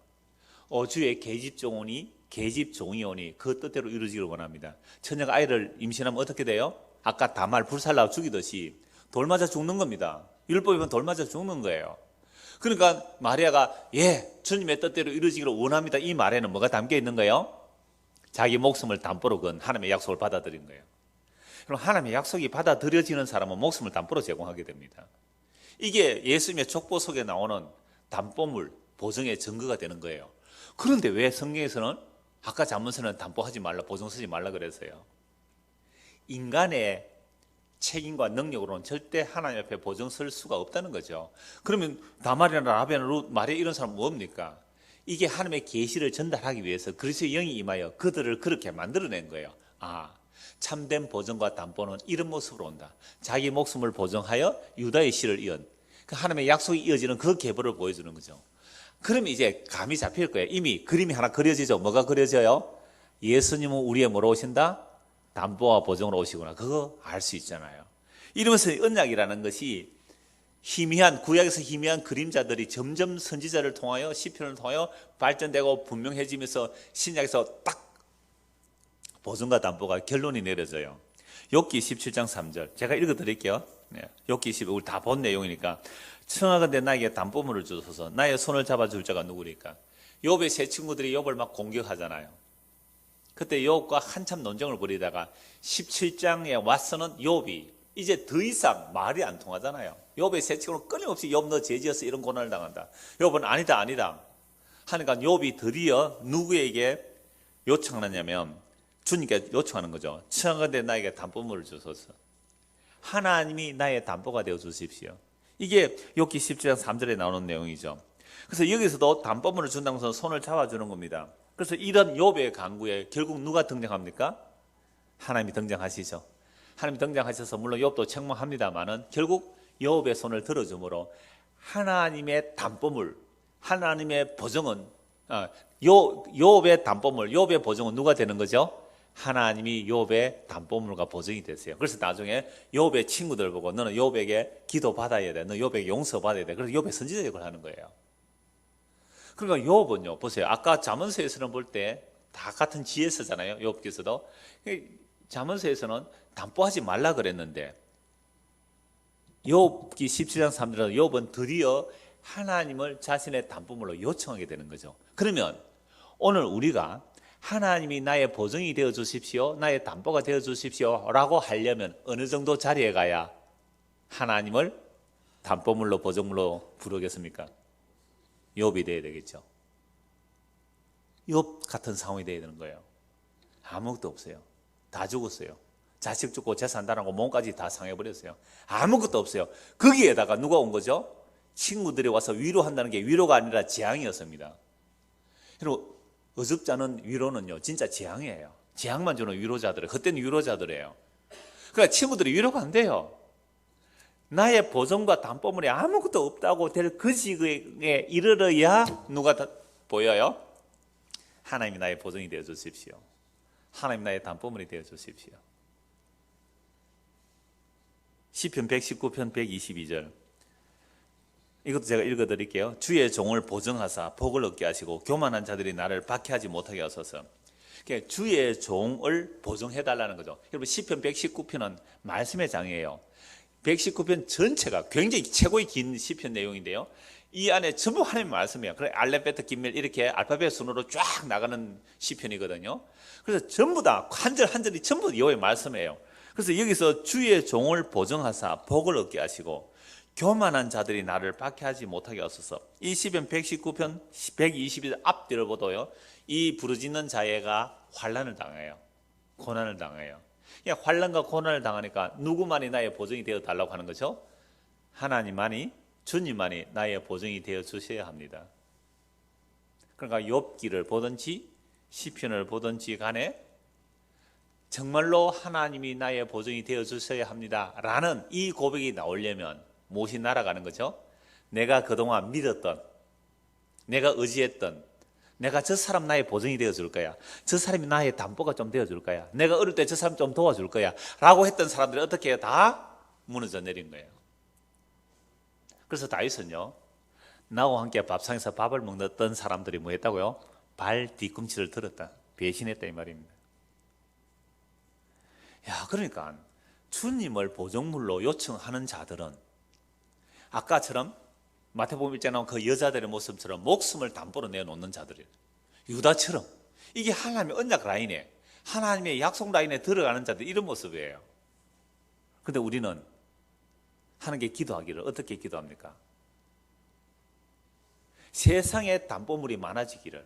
주의 계집종이 오니 그 뜻대로 이루어지기를 원합니다. 처녀가 아이를 임신하면 어떻게 돼요? 아까 다말 불살라 죽이듯이 돌 맞아 죽는 겁니다. 율법이면 돌 맞아 죽는 거예요. 그러니까 마리아가 주님의 뜻대로 이루어지기를 원합니다. 이 말에는 뭐가 담겨 있는 거예요? 자기 목숨을 담보로 건 하나님의 약속을 받아들인 거예요. 그럼 하나님의 약속이 받아들여지는 사람은 목숨을 담보로 제공하게 됩니다. 이게 예수님의 족보 속에 나오는 담보물, 보증의 증거가 되는 거예요. 그런데 왜 성경에서는 아까 잠언서는 담보하지 말라, 보증 쓰지 말라 그랬어요? 인간의 책임과 능력으로는 절대 하나님 앞에 보증 쓸 수가 없다는 거죠. 그러면 다말이나 라벤, 룻, 마리아 이런 사람은 뭡니까? 이게 하나님의 계시를 전달하기 위해서 그리스도의 영이 임하여 그들을 그렇게 만들어낸 거예요. 참된 보증과 담보는 이런 모습으로 온다. 자기 목숨을 보증하여 유다의 씨를 이은 그 하나님의 약속이 이어지는 그 계보를 보여주는 거죠. 그러면 이제 감이 잡힐 거예요. 이미 그림이 하나 그려지죠. 뭐가 그려져요? 예수님은 우리의 뭐로 오신다? 담보와 보증으로 오시구나. 그거 알 수 있잖아요. 이러면서 언약이라는 것이 희미한, 구약에서 희미한 그림자들이 점점 선지자를 통하여 시편을 통하여 발전되고 분명해지면서 신약에서 딱 보증과 담보가 결론이 내려져요. 욥기 17장 3절 제가 읽어드릴게요. 욥기 15, 우리 다 본 내용이니까. 청하건대 나에게 담보물을 주소서. 나의 손을 잡아줄 자가 누구리까? 욥의 세 친구들이 욥을 막 공격하잖아요. 그때 욥과 한참 논쟁을 벌이다가 17장에 와서는 욥이 이제 더 이상 말이 안 통하잖아요. 욥의 세 친구는 끊임없이 욥 너 죄지어서 이런 고난을 당한다. 욥은 아니다 하니까 욥이 드디어 누구에게 요청을 하냐면 주님께 요청하는 거죠. 청하건대 나에게 담보물을 주소서. 하나님이 나의 담보가 되어 주십시오. 이게 욥기 17장 3절에 나오는 내용이죠. 그래서 여기서도 담보물을 준다고 해서 손을 잡아주는 겁니다. 그래서 이런 욥의 간구에 결국 누가 등장합니까? 하나님이 등장하시죠. 하나님이 등장하셔서 물론 욥도 책망합니다만은 결국 욥의 손을 들어주므로 하나님의 담보물, 하나님의 보증은 욥의 담보물, 욥의 보증은 누가 되는 거죠? 하나님이 욥의 담보물과 보증이 됐어요. 그래서 나중에 욥의 친구들 보고 너는 욥에게 기도 받아야 돼. 너 욥에게 용서 받아야 돼. 그래서 욥의 선지자 역할을 하는 거예요. 그러니까 욥은요, 보세요. 아까 잠언서에서는 볼 때 다 같은 지혜서잖아요. 욥기서도. 잠언서에서는 담보하지 말라 그랬는데 욥기 17장 3절에서 욥은 드디어 하나님을 자신의 담보물로 요청하게 되는 거죠. 그러면 오늘 우리가 하나님이 나의 보증이 되어 주십시오, 나의 담보가 되어 주십시오 라고 하려면 어느 정도 자리에 가야 하나님을 담보물로 보증물로 부르겠습니까? 욥이 돼야 되겠죠. 욥 같은 상황이 돼야 되는 거예요. 아무것도 없어요. 다 죽었어요. 자식 죽고 재산 달하고 몸까지 다 상해버렸어요. 아무것도 없어요. 거기에다가 누가 온 거죠? 친구들이 와서 위로한다는 게 위로가 아니라 재앙이었습니다. 여러분, 어줍지 않은 위로는요, 진짜 재앙이에요. 재앙만 주는 위로자들은, 그때는 위로자들이에요. 그러니까 친구들이 위로가 안 돼요. 나의 보증과 담보물이 아무것도 없다고 될 그 시기에 이르러야 누가 보여요? 하나님이 나의 보증이 되어 주십시오. 하나님 나의 담보물이 되어 주십시오. 시편 119편 122절 이것도 제가 읽어드릴게요. 주의 종을 보증하사 복을 얻게 하시고 교만한 자들이 나를 박해하지 못하게 하소서. 그러니까 주의 종을 보증해달라는 거죠. 여러분, 시편 119편은 말씀의 장이에요. 119편 전체가 굉장히 최고의 긴 시편 내용인데요. 이 안에 전부 하나님의 말씀이에요. 그래 알렙, 기밀 이렇게 알파벳 순으로 쫙 나가는 시편이거든요. 그래서 전부 다 한 절 한 절이 전부 여호와의 말씀이에요. 그래서 여기서 주의 종을 보증하사 복을 얻게 하시고 교만한 자들이 나를 박해하지 못하게 하소서. 이 시편 119편 122절 앞뒤를 보도요, 이 부르짖는 자애가 환난을 당해요. 고난을 당해요. 환난과 고난을 당하니까 누구만이 나의 보증이 되어 달라고 하는 거죠? 하나님만이, 주님만이 나의 보증이 되어 주셔야 합니다. 그러니까 욥기를 보든지 시편을 보든지 간에 정말로 하나님이 나의 보증이 되어 주셔야 합니다 라는 이 고백이 나오려면 무엇이 날아가는 거죠? 내가 그동안 믿었던, 내가 의지했던, 내가 저 사람 나의 보증이 되어줄 거야, 저 사람이 나의 담보가 좀 되어줄 거야, 내가 어릴 때 저 사람 좀 도와줄 거야 라고 했던 사람들이 어떻게 해요? 다 무너져 내린 거예요. 그래서 다윗은요, 나와 함께 밥상에서 밥을 먹던 사람들이 뭐 했다고요? 발 뒤꿈치를 들었다, 배신했다 이 말입니다. 그러니까 주님을 보증물로 요청하는 자들은 아까처럼 마태복음 1장에 나온 그 여자들의 모습처럼 목숨을 담보로 내놓는 자들이에요. 유다처럼 이게 하나님의 언약 라인에, 하나님의 약속 라인에 들어가는 자들, 이런 모습이에요. 그런데 우리는 하나님께 기도하기를 어떻게 기도합니까? 세상에 담보물이 많아지기를,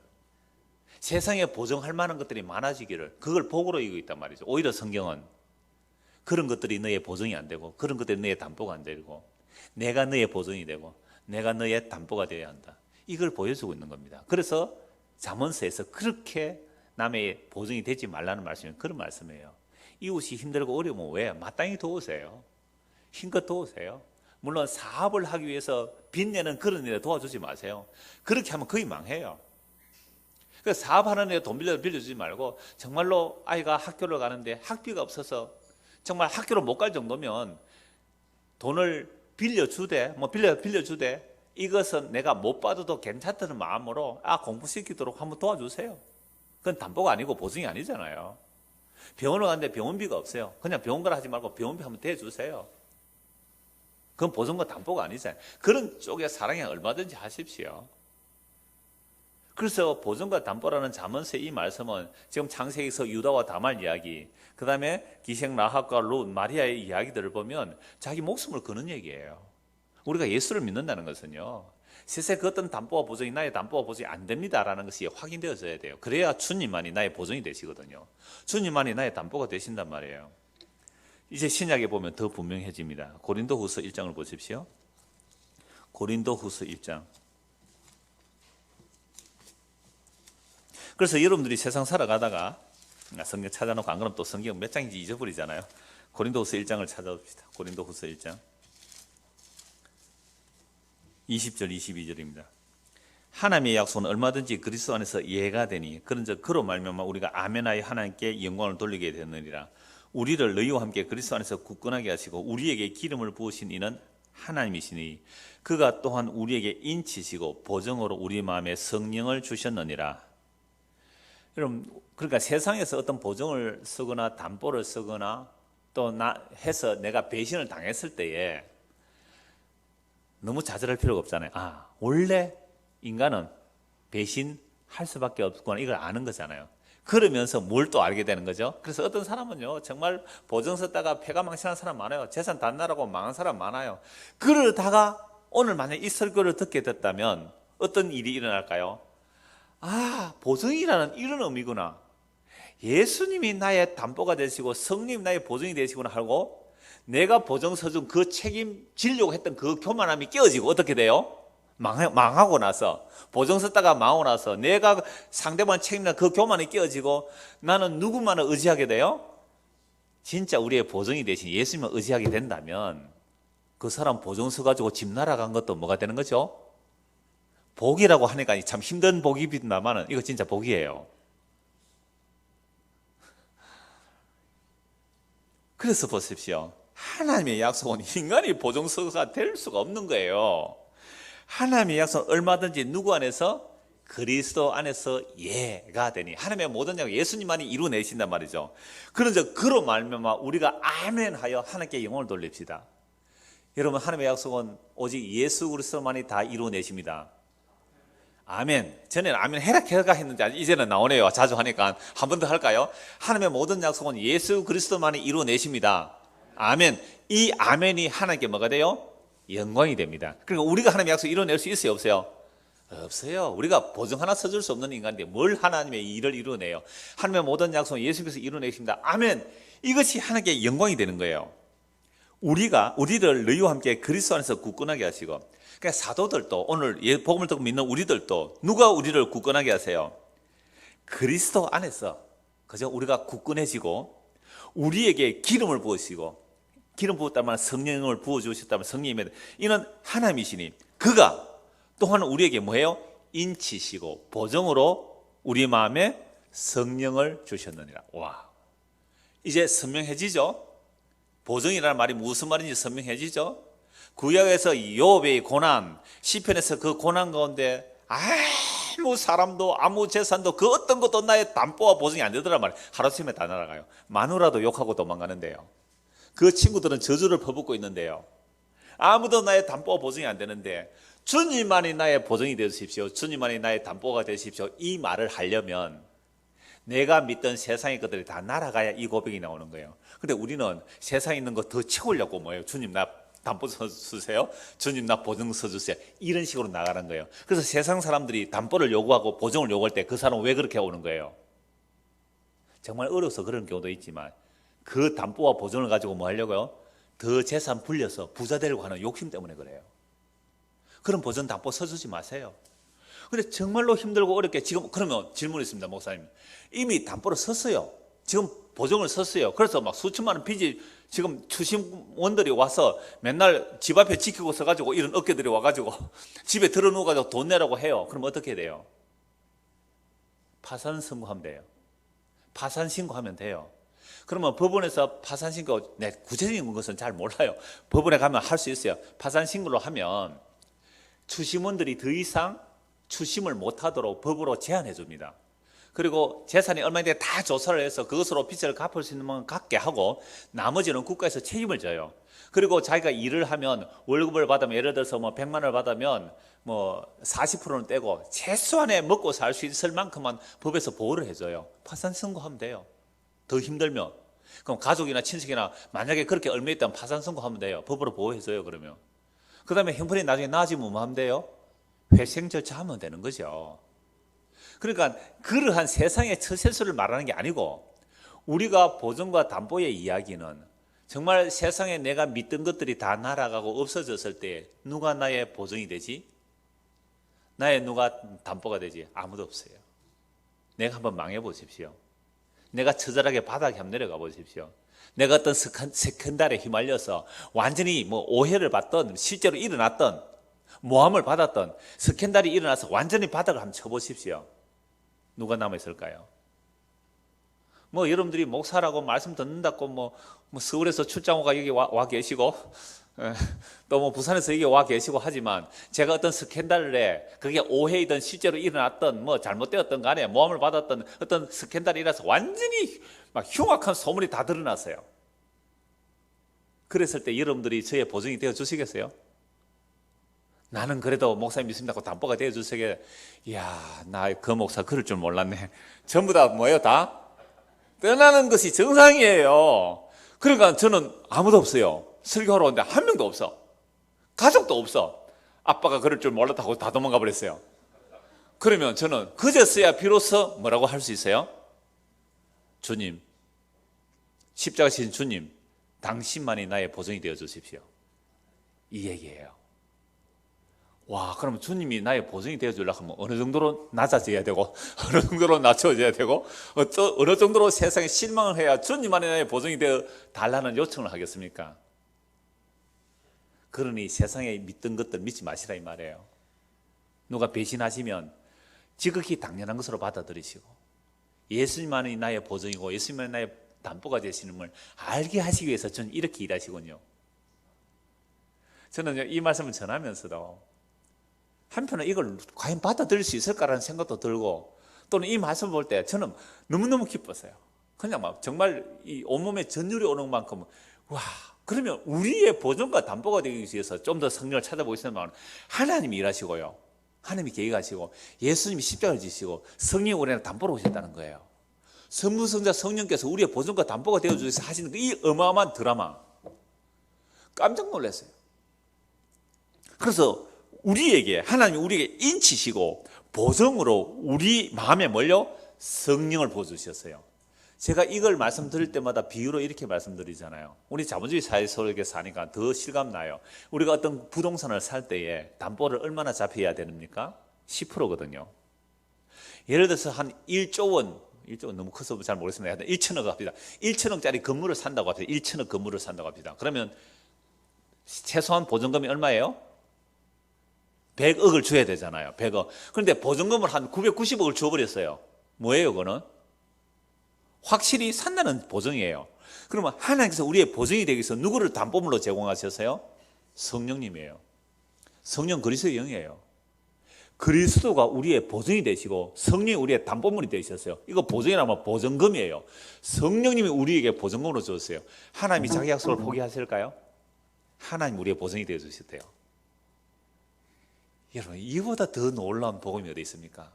세상에 보증할 만한 것들이 많아지기를, 그걸 복으로 이기고 있단 말이죠. 오히려 성경은 그런 것들이 너의 보증이 안 되고, 그런 것들이 너의 담보가 안 되고, 내가 너의 보증이 되고 내가 너의 담보가 되어야 한다, 이걸 보여주고 있는 겁니다. 그래서 잠언서에서 그렇게 남의 보증이 되지 말라는 말씀이 그런 말씀이에요. 이웃이 힘들고 어려우면 왜? 마땅히 도우세요. 힘껏 도우세요. 물론 사업을 하기 위해서 빚내는 그런 일에 도와주지 마세요. 그렇게 하면 거의 망해요. 그래서 사업하는 데 돈 빌려주지 말고, 정말로 아이가 학교를 가는데 학비가 없어서 정말 학교를 못 갈 정도면 돈을 빌려주되, 빌려주되, 이것은 내가 못 받아도 괜찮다는 마음으로 공부시키도록 한번 도와주세요. 그건 담보가 아니고 보증이 아니잖아요. 병원을 가는데 병원비가 없어요. 그냥 병원 가라 하지 말고 병원비 한번 대주세요. 그건 보증과 담보가 아니잖아요. 그런 쪽에 사랑이 얼마든지 하십시오. 그래서 보증과 담보라는 잠언서의 이 말씀은 지금 창세기에서 유다와 다말 이야기, 그 다음에 기생 라합과 룻, 마리아의 이야기들을 보면 자기 목숨을 거는 얘기예요. 우리가 예수를 믿는다는 것은요, 세상에 그 어떤 담보와 보증이 나의 담보와 보증이 안 됩니다라는 것이 확인되어져야 돼요. 그래야 주님만이 나의 보증이 되시거든요. 주님만이 나의 담보가 되신단 말이에요. 이제 신약에 보면 더 분명해집니다. 고린도후서 1장을 보십시오. 고린도후서 1장. 그래서 여러분들이 세상 살아가다가 성경 찾아놓고 안 그러면 또 성경 몇 장인지 잊어버리잖아요. 고린도후서 1장을 찾아봅시다. 고린도후서 1장 20절 22절입니다. 하나님의 약속은 얼마든지 그리스도 안에서 예가 되니 그런즉 그로 말미암아 우리가 아멘하여 하나님께 영광을 돌리게 되느니라. 우리를 너희와 함께 그리스도 안에서 굳건하게 하시고 우리에게 기름을 부으신 이는 하나님이시니 그가 또한 우리에게 인치시고 보증으로 우리 마음에 성령을 주셨느니라. 여러분, 그러니까 세상에서 어떤 보증을 쓰거나 담보를 쓰거나 또 해서 내가 배신을 당했을 때에 너무 좌절할 필요가 없잖아요. 원래 인간은 배신할 수밖에 없구나, 이걸 아는 거잖아요. 그러면서 뭘 또 알게 되는 거죠. 그래서 어떤 사람은요, 정말 보증 썼다가 패가 망신한 사람 많아요. 재산 다 나라고 망한 사람 많아요. 그러다가 오늘 만약 이 설교를 듣게 됐다면 어떤 일이 일어날까요? 보증이라는 이런 의미구나. 예수님이 나의 담보가 되시고 성령님 나의 보증이 되시구나 하고, 내가 보증 서준 그 책임지려고 했던 그 교만함이 깨어지고 어떻게 돼요? 망하고 나서, 보증 썼다가 망하고 나서 내가 상대방 책임나 그 교만이 깨어지고 나는 누구만을 의지하게 돼요? 진짜 우리의 보증이 되신 예수님을 의지하게 된다면 그 사람 보증 서가지고 집 날아간 것도 뭐가 되는 거죠? 복이라고 하니까 참 힘든 복이지만은 이거 진짜 복이에요. 그래서 보십시오. 하나님의 약속은 인간이 보증서가 될 수가 없는 거예요. 하나님의 약속은 얼마든지 누구 안에서? 그리스도 안에서 예가 되니, 하나님의 모든 약속 예수님만이 이루어내신단 말이죠. 그런즉 그로 말미암아 우리가 아멘하여 하나님께 영광을 돌립시다. 여러분, 하나님의 약속은 오직 예수 그리스도만이 다 이루어내십니다. 아멘. 전에는 아멘 해라 했는데 이제는 나오네요. 자주 하니까 한 번 더 할까요? 하나님의 모든 약속은 예수 그리스도만이 이루어내십니다. 아멘. 이 아멘이 하나님께 뭐가 돼요? 영광이 됩니다. 그러니까 우리가 하나님의 약속 이뤄낼 수 있어요, 없어요? 없어요. 우리가 보증 하나 써줄 수 없는 인간인데 뭘 하나님의 일을 이루어내요? 하나님의 모든 약속은 예수께서 이루어내십니다. 아멘. 이것이 하나님께 영광이 되는 거예요. 우리를 너희와 함께 그리스도 안에서 굳건하게 하시고, 그러니까 사도들도, 오늘 복음을 듣고 믿는 우리들도 누가 우리를 굳건하게 하세요? 그리스도 안에서, 그죠? 우리가 굳건해지고 우리에게 기름을 부으시고, 기름 부었다면 성령을 부어주셨다면 성령님의 이는 하나님이시니 그가 또한 우리에게 뭐예요? 인치시고 보증으로 우리 마음에 성령을 주셨느니라. 와, 이제 선명해지죠? 보증이라는 말이 무슨 말인지 선명해지죠? 구약에서 욥의 고난, 시편에서 그 고난 가운데 아무 사람도 아무 재산도 그 어떤 것도 나의 담보와 보증이 안 되더란 말이에요. 하루아침에 다 날아가요. 마누라도 욕하고 도망가는데요. 그 친구들은 저주를 퍼붓고 있는데요. 아무도 나의 담보와 보증이 안 되는데 주님만이 나의 보증이 되십시오, 주님만이 나의 담보가 되십시오, 이 말을 하려면 내가 믿던 세상의 것들이 다 날아가야 이 고백이 나오는 거예요. 근데 우리는 세상에 있는 거 더 채우려고 뭐예요? 주님 나 담보 서주세요. 주님 나 보증 서주세요. 이런 식으로 나가는 거예요. 그래서 세상 사람들이 담보를 요구하고 보증을 요구할 때 그 사람은 왜 그렇게 오는 거예요? 정말 어려워서 그런 경우도 있지만 그 담보와 보증을 가지고 뭐 하려고요? 더 재산 불려서 부자 되려고 하는 욕심 때문에 그래요. 그런 보증 담보 서주지 마세요. 근데 정말로 힘들고 어렵게 지금 그러면 질문이 있습니다. 목사님 이미 담보를 썼어요. 지금 보증을 썼어요. 그래서 막 수천만 원 빚이 지금 추심원들이 와서 맨날 집 앞에 지키고 서가지고 이런 어깨들이 와가지고 집에 들어누워가지고 돈 내라고 해요. 그럼 어떻게 돼요? 파산 선고하면 돼요. 파산 신고하면 돼요. 그러면 법원에서 파산 신고, 네, 구체적인 것은 잘 몰라요. 법원에 가면 할 수 있어요. 파산 신고를 하면 추심원들이 더 이상 추심을 못하도록 법으로 제한해 줍니다. 그리고 재산이 얼마인지 다 조사를 해서 그것으로 빚을 갚을 수 있는 건 갚게 하고 나머지는 국가에서 책임을 져요. 그리고 자기가 일을 하면 월급을 받으면 예를 들어서 뭐 100만 원을 받으면 뭐 40%는 떼고 최소한의 먹고 살 수 있을 만큼만 법에서 보호를 해줘요. 파산 선고하면 돼요. 더 힘들면. 그럼 가족이나 친척이나 만약에 그렇게 얼마 있다면 파산 선고하면 돼요. 법으로 보호해줘요. 그러면. 그 다음에 형편이 나중에 나아지면 뭐 하면 돼요? 회생 절차하면 되는 거죠. 그러니까 그러한 세상의 처세술을 말하는 게 아니고 우리가 보증과 담보의 이야기는 정말 세상에 내가 믿던 것들이 다 날아가고 없어졌을 때 누가 나의 보증이 되지? 나의 누가 담보가 되지? 아무도 없어요. 내가 한번 망해 보십시오. 내가 처절하게 바닥에 한번 내려가 보십시오. 내가 어떤 스캔들에 휘말려서 완전히 뭐 오해를 받던 실제로 일어났던 모함을 받았던 스캔들이 일어나서 완전히 바닥을 한번 쳐보십시오. 누가 남아있을까요? 뭐 여러분들이 목사라고 말씀 듣는다고 뭐 서울에서 출장호가 여기 와 계시고 또 뭐 부산에서 여기 와 계시고 하지만 제가 어떤 스캔들에 그게 오해이든 실제로 일어났던 뭐 잘못되었던 간에 모함을 받았던 어떤 스캔들이 일어나서 완전히 막 흉악한 소문이 다 드러났어요. 그랬을 때 여러분들이 저의 보증이 되어 주시겠어요? 나는 그래도 목사님 믿습니다고 담보가 되어 주시게. 이야, 나 그 목사 그럴 줄 몰랐네. 전부 다 뭐예요? 다 떠나는 것이 정상이에요. 그러니까 저는 아무도 없어요. 설교하러 오는데 한 명도 없어. 가족도 없어. 아빠가 그럴 줄 몰랐다고 다 도망가 버렸어요. 그러면 저는 그제서야 비로소 뭐라고 할 수 있어요? 주님, 십자가 지신 주님, 당신만이 나의 보증이 되어 주십시오. 이 얘기예요. 와, 그럼 주님이 나의 보증이 되어 주려고 하면 어느 정도로 낮아져야 되고 어느 정도로 낮춰져야 되고 어느 정도로 세상에 실망을 해야 주님만이 나의 보증이 되어 달라는 요청을 하겠습니까? 그러니 세상에 믿던 것들 믿지 마시라 이 말이에요. 누가 배신하시면 지극히 당연한 것으로 받아들이시고 예수님만이 나의 보증이고 예수님만이 나의 담보가 되시는 걸 알게 하시기 위해서 저는 이렇게 일하시군요. 저는 이 말씀을 전하면서도 한편은 이걸 과연 받아들일 수 있을까라는 생각도 들고 또는 이 말씀을 볼 때 저는 너무너무 기뻤어요. 그냥 막 정말 이 온몸에 전율이 오는 만큼 와, 그러면 우리의 보존과 담보가 되기 위해서 좀 더 성령을 찾아보시면 하나님이 일하시고요. 하나님이 계획하시고 예수님이 십자가를 지시고 성령이 우리한테 담보로 오셨다는 거예요. 성부성자 성령께서 우리의 보존과 담보가 되어주셔서 하시는 이 어마어마한 드라마 깜짝 놀랐어요. 그래서 우리에게 하나님이 우리에게 인치시고 보증으로 우리 마음에 몰려 성령을 부어주셨어요. 제가 이걸 말씀드릴 때마다 비유로 이렇게 말씀드리잖아요. 우리 자본주의 사회 속에 사니까 더 실감나요. 우리가 어떤 부동산을 살 때에 담보를 얼마나 잡혀야 됩니까? 10%거든요. 예를 들어서 한 1조 원, 1조 원 너무 커서 잘 모르겠습니다. 1천억 합니다. 1천억짜리 건물을 산다고 합니다. 1천억 건물을 산다고 합니다. 그러면 최소한 보증금이 얼마예요? 100억을 줘야 되잖아요. 100억. 그런데 보증금을 한 990억을 줘버렸어요. 뭐예요, 그거는? 확실히 산다는 보증이에요. 그러면 하나님께서 우리의 보증이 되기 위해서 누구를 담보물로 제공하셨어요? 성령님이에요. 성령 그리스도의 영이에요. 그리스도가 우리의 보증이 되시고 성령이 우리의 담보물이 되셨어요. 이거 보증이라면 보증금이에요. 성령님이 우리에게 보증금으로 주셨어요. 하나님이 자기 약속을 포기하실까요? 하나님 우리의 보증이 되어 주셨대요. 여러분, 이보다 더 놀라운 복음이 어디 있습니까?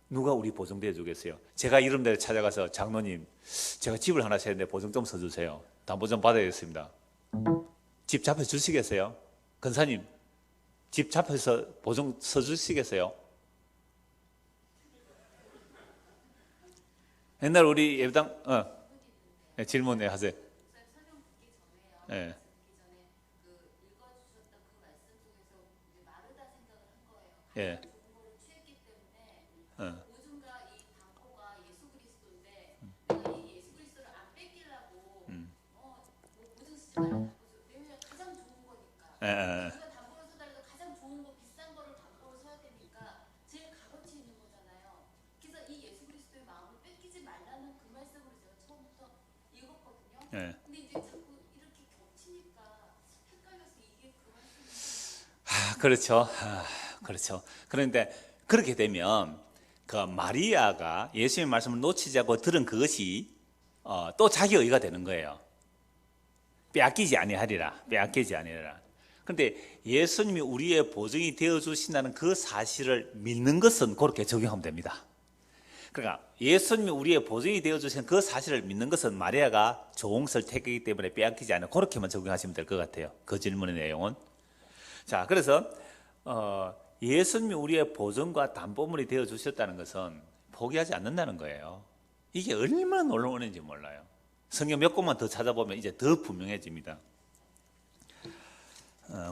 누가 우리 보증대 주겠어요? 제가 이름대로 찾아가서 장로님, 제가 집을 하나 사야 되는데 보증 좀 서주세요. 담보 좀 받아야겠습니다. 집 잡혀 주시겠어요? 권사님, 집 잡혀서 보증 서주시겠어요? 옛날 우리 예배당, 네, 질문해 하세요. 네. 예. 예, 예. 예. 그렇죠. 그렇죠. 그런데 그렇게 되면 그 마리아가 예수님의 말씀을 놓치지 않고 들은 그것이 또 자기 의가 되는 거예요. 빼앗기지 아니하리라. 빼앗기지 아니하리라. 그런데 예수님이 우리의 보증이 되어 주신다는 그 사실을 믿는 것은 그렇게 적용하면 됩니다. 그러니까 예수님이 우리의 보증이 되어 주신 그 사실을 믿는 것은 마리아가 좋은 것을 택했기 때문에 빼앗기지 않아. 그렇게만 적용하시면 될 것 같아요. 그 질문의 내용은. 자, 그래서 예수님이 우리의 보증과 담보물이 되어 주셨다는 것은 포기하지 않는다는 거예요. 이게 얼마나 놀라운 은혜인지 몰라요. 성경 몇 곳만 더 찾아보면 이제 더 분명해집니다.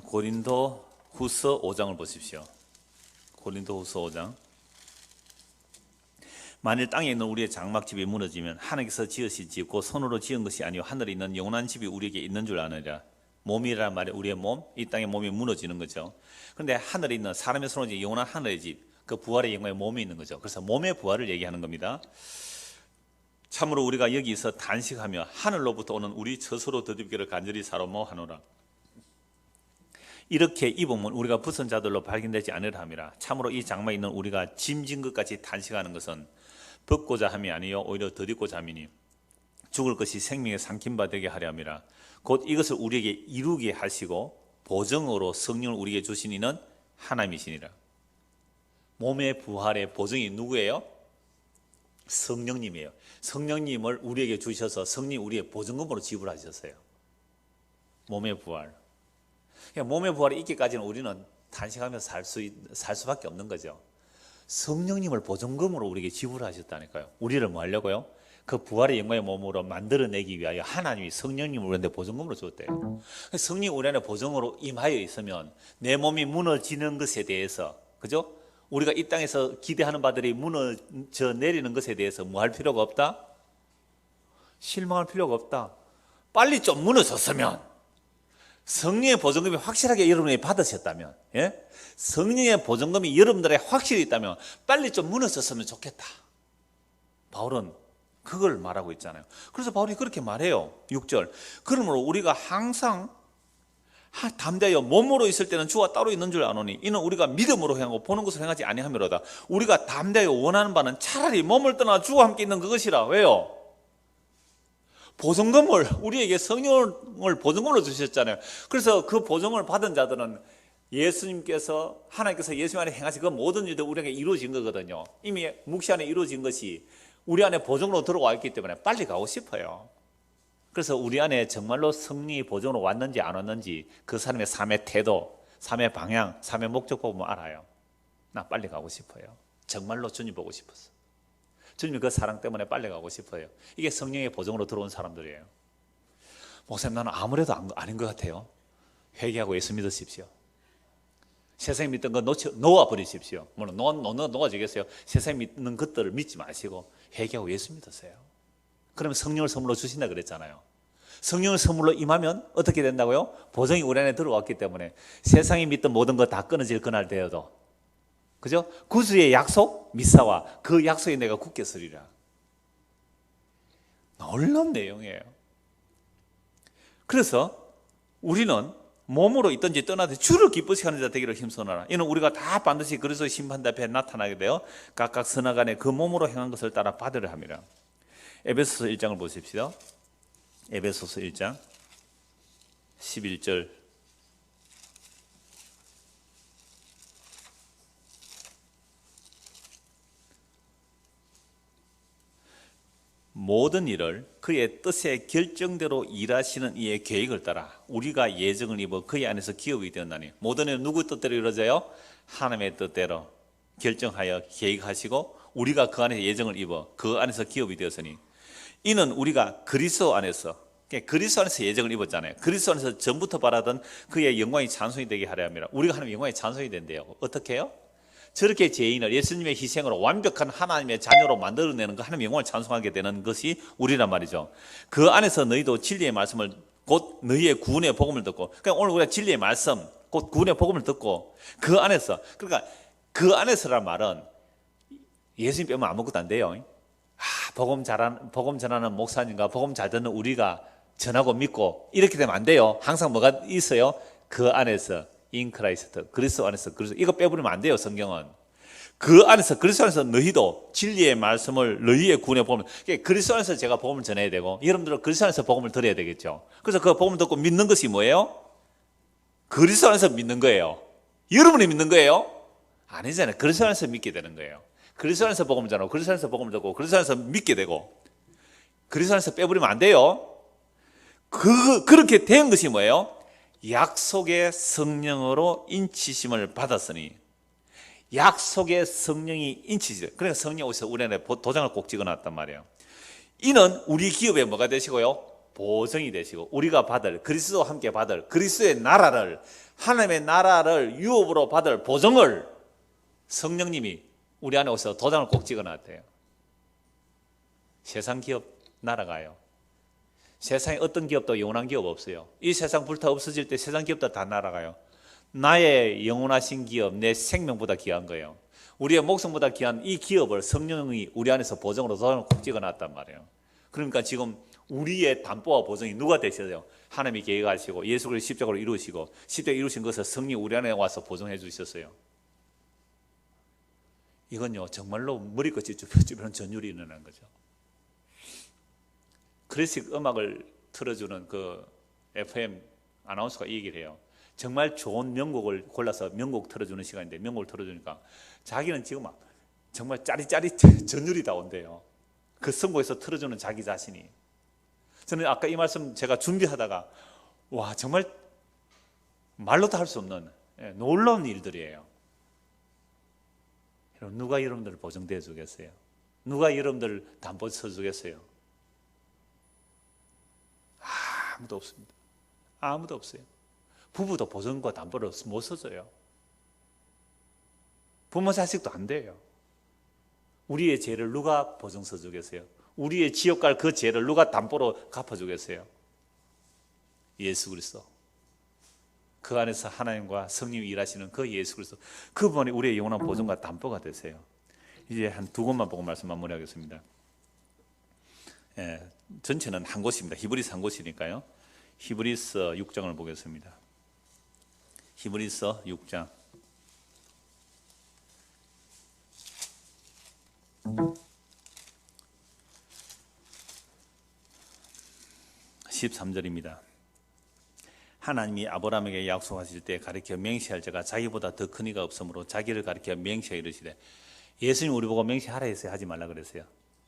고린도 후서 5장을 보십시오. 고린도 후서 5장. 만일 땅에 있는 우리의 장막집이 무너지면 하나님께서 지으신 집, 곧 손으로 지은 것이 아니요 하늘에 있는 영원한 집이 우리에게 있는 줄 아느니라. 몸이란 말이 우리의 몸, 이 땅의 몸이 무너지는 거죠. 그런데 하늘에 있는 사람의 손으로 지은 영원한 하늘의 집, 그 부활의 영광의 몸이 있는 거죠. 그래서 몸의 부활을 얘기하는 겁니다. 참으로 우리가 여기서 단식하며 하늘로부터 오는 우리 스스로 더럽기를 간절히 사모하노라. 이렇게 입으면 우리가 벗은 자들로 발견되지 않으라 함이라. 참으로 이 장막에 있는 우리가 짐진 것 같이 단식하는 것은 벗고자 함이 아니요 오히려 더 입고자 함이니 죽을 것이 생명의 삼킴바 되게 하려 함이라. 곧 이것을 우리에게 이루게 하시고 보증으로 성령을 우리에게 주신 이는 하나님이시니라. 몸의 부활의 보증이 누구예요? 성령님이에요. 성령님을 우리에게 주셔서 성령이 우리의 보증금으로 지불하셨어요. 몸의 부활. 그러니까 몸의 부활이 있기까지는 우리는 단식하면서 살 수밖에 없는 거죠. 성령님을 보증금으로 우리에게 지불하셨다니까요. 우리를 뭐 하려고요? 그 부활의 영광의 몸으로 만들어내기 위하여 하나님이 성령님을 우리한테 보증금으로 줬대요. 성령이 우리 안에 보증으로 임하여 있으면 내 몸이 무너지는 것에 대해서, 그죠? 우리가 이 땅에서 기대하는 바들이 무너져 내리는 것에 대해서 뭐 할 필요가 없다? 실망할 필요가 없다. 빨리 좀 무너졌으면, 성령의 보증금이 확실하게 여러분이 받으셨다면, 예? 성령의 보증금이 여러분들의 확실히 있다면 빨리 좀 무너졌으면 좋겠다. 바울은 그걸 말하고 있잖아요. 그래서 바울이 그렇게 말해요. 6절. 그러므로 우리가 항상 담대하여 몸으로 있을 때는 주와 따로 있는 줄 아노니 이는 우리가 믿음으로 행하고 보는 것을 행하지 아니하미로다. 우리가 담대하여 원하는 바는 차라리 몸을 떠나 주와 함께 있는 그것이라. 왜요? 보증금을 우리에게 성령을 보증금으로 주셨잖아요. 그래서 그 보증을 받은 자들은 예수님께서 하나님께서 예수 안에 행하신 그 모든 일도 우리에게 이루어진 거거든요. 이미 묵시 안에 이루어진 것이 우리 안에 보증으로 들어와 있기 때문에 빨리 가고 싶어요. 그래서 우리 안에 정말로 성령이 보증으로 왔는지 안 왔는지 그 사람의 삶의 태도, 삶의 방향, 삶의 목적 보면 알아요. 나 빨리 가고 싶어요. 정말로 주님 보고 싶었어. 주님이 그 사랑 때문에 빨리 가고 싶어요. 이게 성령의 보증으로 들어온 사람들이에요. 목사님, 나는 아무래도 아닌 것 같아요. 회개하고 예수 믿으십시오. 세상에 믿던 거 놓아버리십시오. 물론 놓아지겠어요. 세상에 믿는 것들을 믿지 마시고 회개하고 예수 믿으세요. 그러면 성령을 선물로 주신다 그랬잖아요. 성령을 선물로 임하면 어떻게 된다고요? 보증이 우리 안에 들어왔기 때문에 세상에 믿던 모든 거 다 끊어질 그날 되어도, 그죠? 구주의 약속 미사와 그 약속에 내가 굳게 서리라. 놀라운 내용이에요. 그래서 우리는 몸으로 있든지 떠나든지 주를 기쁘시게 하는 자 되기를 힘쓰노라. 이는 우리가 다 반드시 그리스도의 심판대 앞에 나타나게 되어 각각 선악간에 그 몸으로 행한 것을 따라 받으려 함이라. 에베소서 1장을 보십시오. 에베소서 1장 11절. 모든 일을 그의 뜻의 결정대로 일하시는 이의 계획을 따라 우리가 예정을 입어 그의 안에서 기업이 되었나니 모든 일은 누구 뜻대로 이루어져요? 하나님의 뜻대로 결정하여 계획하시고 우리가 그 안에 예정을 입어 그 안에서 기업이 되었으니 이는 우리가 그리스도 안에서 예정을 입었잖아요. 그리스도 안에서 전부터 바라던 그의 영광이 찬송이 되게 하려 합니다. 우리가 하나님의 영광이 찬송이 된대요. 어떻게 해요? 저렇게 죄인을 예수님의 희생으로 완벽한 하나님의 자녀로 만들어내는 그 하나님의 영광을 찬송하게 되는 것이 우리란 말이죠. 그 안에서 너희도 진리의 말씀을 곧 너희의 구원의 복음을 듣고, 그러니까 오늘 우리가 진리의 말씀 곧 구원의 복음을 듣고 그 안에서, 그러니까 그 안에서란 말은 예수님 빼면 아무것도 안 돼요. 복음 전하는 목사님과 복음 잘 듣는 우리가 전하고 믿고 이렇게 되면 안 돼요. 항상 뭐가 있어요? 그 안에서 in Christ, 그리스도 안에서 그리스도, 이거 빼버리면 안 돼요. 성경은 그 안에서 그리스도 안에서 너희도 진리의 말씀을 너희의 구원의 복음을, 그리스도 안에서 제가 복음을 전해야 되고 여러분들은 그리스도 안에서 복음을 들어야 되겠죠. 그래서 그 복음을 듣고 믿는 것이 뭐예요? 그리스도 안에서 믿는 거예요. 여러분이 믿는 거예요? 아니잖아요. 그리스도 안에서 믿게 되는 거예요. 그리스도 안에서 복음을 전하고 그리스도 안에서 복음을 듣고 그리스도 안에서 믿게 되고, 그리스도 안에서 빼버리면 안 돼요. 그렇게 된 것이 뭐예요? 약속의 성령으로 인치심을 받았으니, 약속의 성령이 인치죠. 그러니까 성령 오셔서 우리 안에 도장을 꼭 찍어놨단 말이에요. 이는 우리 기업에 뭐가 되시고요? 보증이 되시고 우리가 받을, 그리스도와 함께 받을 그리스도의 나라를, 하나님의 나라를 유업으로 받을 보증을 성령님이 우리 안에 오셔서 도장을 꼭 찍어놨대요. 세상 기업 날아가요. 세상에 어떤 기업도 영원한 기업 없어요. 이 세상 불타 없어질 때 세상 기업도 다 날아가요. 나의 영원하신 기업, 내 생명보다 귀한 거예요. 우리의 목숨보다 귀한 이 기업을 성령이 우리 안에서 보증으로 도장을 꼭 찍어놨단 말이에요. 그러니까 지금 우리의 담보와 보증이 누가 되셔요? 하나님이 계획하시고 예수 그리스도 십자가로 이루시고, 십자가 이루신 것을 성령이 우리 안에 와서 보증해 주셨어요. 이건요 정말로 머리끝이 쭈뼛쭈뼛한 전율이 일어나는 거죠. 클래식 음악을 틀어주는 그 FM 아나운서가 이 얘기를 해요. 정말 좋은 명곡을 골라서 명곡 틀어주는 시간인데 명곡을 틀어주니까 자기는 지금 막 정말 짜릿짜릿 전율이 다 온대요. 그 선곡에서 틀어주는 자기 자신이. 저는 아까 이 말씀 제가 준비하다가 와, 정말 말로도 할 수 없는 놀라운 일들이에요. 누가 여러분들을 보증해 주겠어요? 누가 여러분들을 담보 서주겠어요? 아무도 없습니다. 아무도 없어요. 부부도 보증과 담보를 못 서줘요. 부모 자식도 안 돼요. 우리의 죄를 누가 보증 서주겠어요? 우리의 지옥 갈 그 죄를 누가 담보로 갚아주겠어요? 예수 그리스도. 그 안에서 하나님과 성령이 일하시는 그 예수 그리스도, 그분이 우리의 영원한 보증과 담보가 되세요. 이제 한 두 곳만 보고 말씀 마무리하겠습니다. 전체는 한 곳입니다. 히브리서 한 곳이니까요. 히브리서 6장을 보겠습니다. 히브리서 6장 13절입니다. 하나님이 아브라함에게 약속하실 때 가리켜 맹세할 자가 자기보다 더 큰 이가 없으므로 자기를 가리켜 맹세하 이르시되, 예수님 우리 보고 맹세하라 했어요? 하지 말라 그랬어요?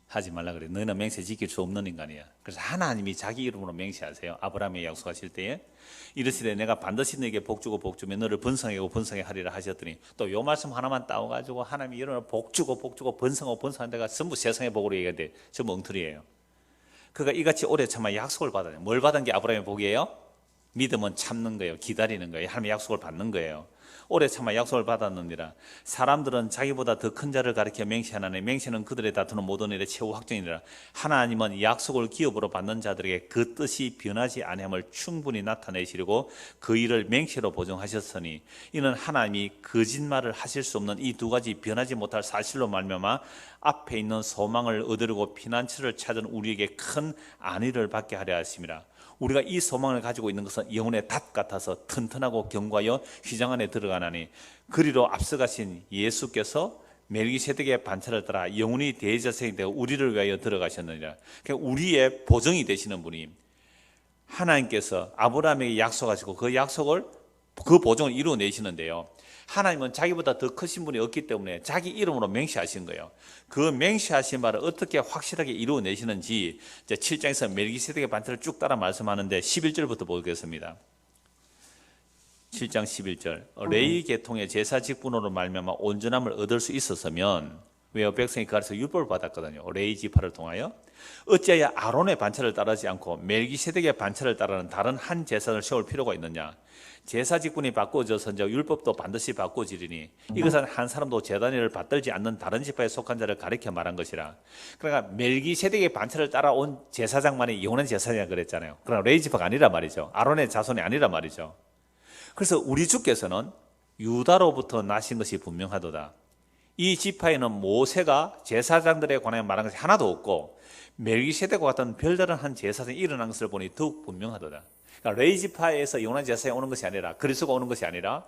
하지 말라 그래요. 너희는 맹세 지킬 수 없는 인간이야. 그래서 하나님이 자기 이름으로 맹세하세요. 아브라함에게 약속하실 때에 이르시되 내가 반드시 너에게 복주고 복주며 너를 번성하고 번성하게 하리라 하셨더니, 또 요 말씀 하나만 따와가지고 하나님이 이름을 복주고 복주고 번성하고 번성한 데가 전부 세상의 복으로 얘기하는데 전부 엉터리예요. 그가 이같이 오래 참아 약속을 받아요. 뭘 받은 게 아브라함의 복이에요? 믿음은 참는 거예요. 기다리는 거예요. 하나님의 약속을 받는 거예요. 오래 참아 약속을 받았느니라. 사람들은 자기보다 더 큰 자를 가리켜 맹세하나니 맹세는 그들의 다투는 모든 일의 최후 확정이니라. 하나님은 약속을 기업으로 받는 자들에게 그 뜻이 변하지 아니함을 충분히 나타내시려고 그 일을 맹세로 보증하셨으니, 이는 하나님이 거짓말을 하실 수 없는 이 두 가지 변하지 못할 사실로 말미암아 앞에 있는 소망을 얻으려고 피난처를 찾은 우리에게 큰 안위를 받게 하려 하심이라. 우리가 이 소망을 가지고 있는 것은 영혼의 닷 같아서 튼튼하고 견고하여 휘장 안에 들어가나니, 그리로 앞서가신 예수께서 멜기세덱의 반차를 따라 영원히 대제사장이 되어 우리를 위하여 들어가셨느니라. 그러니까 우리의 보증이 되시는 분이 하나님께서 아브라함에게 약속하시고 그 약속을 그 보증을 이루어내시는데요. 하나님은 자기보다 더 크신 분이 없기 때문에 자기 이름으로 맹세하신 거예요. 그 맹세하신 바를 어떻게 확실하게 이루어내시는지 이제 7장에서 멜기세덱의 반차를 쭉 따라 말씀하는데 11절부터 보겠습니다. 7장 11절 레위 계통의 제사 직분으로 말미암아 온전함을 얻을 수 있었으면 왜요? 백성이 그 아래서 율법을 받았거든요. 레위 지파를 통하여 어찌하여 아론의 반차를 따르지 않고 멜기세덱의 반차를 따르는 다른 한 제사를 세울 필요가 있느냐? 제사 직분이 바꿔져서 율법도 반드시 바꿔지리니 이것은 한 사람도 제단위를 받들지 않는 다른 지파에 속한 자를 가리켜 말한 것이라. 그러니까 멜기세덱의 반차를 따라온 제사장만이 영원한 제사장이라 그랬잖아요. 그러나 레위 지파가 아니란 말이죠. 아론의 자손이 아니란 말이죠. 그래서 우리 주께서는 유다로부터 나신 것이 분명하도다. 이 지파에는 모세가 제사장들에 관하여 말한 것이 하나도 없고 멜기세덱과 같은 별다른 한 제사장이 일어난 것을 보니 더욱 분명하도다. 그러니까 레위 지파에서 영원한 제사장이 오는 것이 아니라 그리스도가 오는 것이 아니라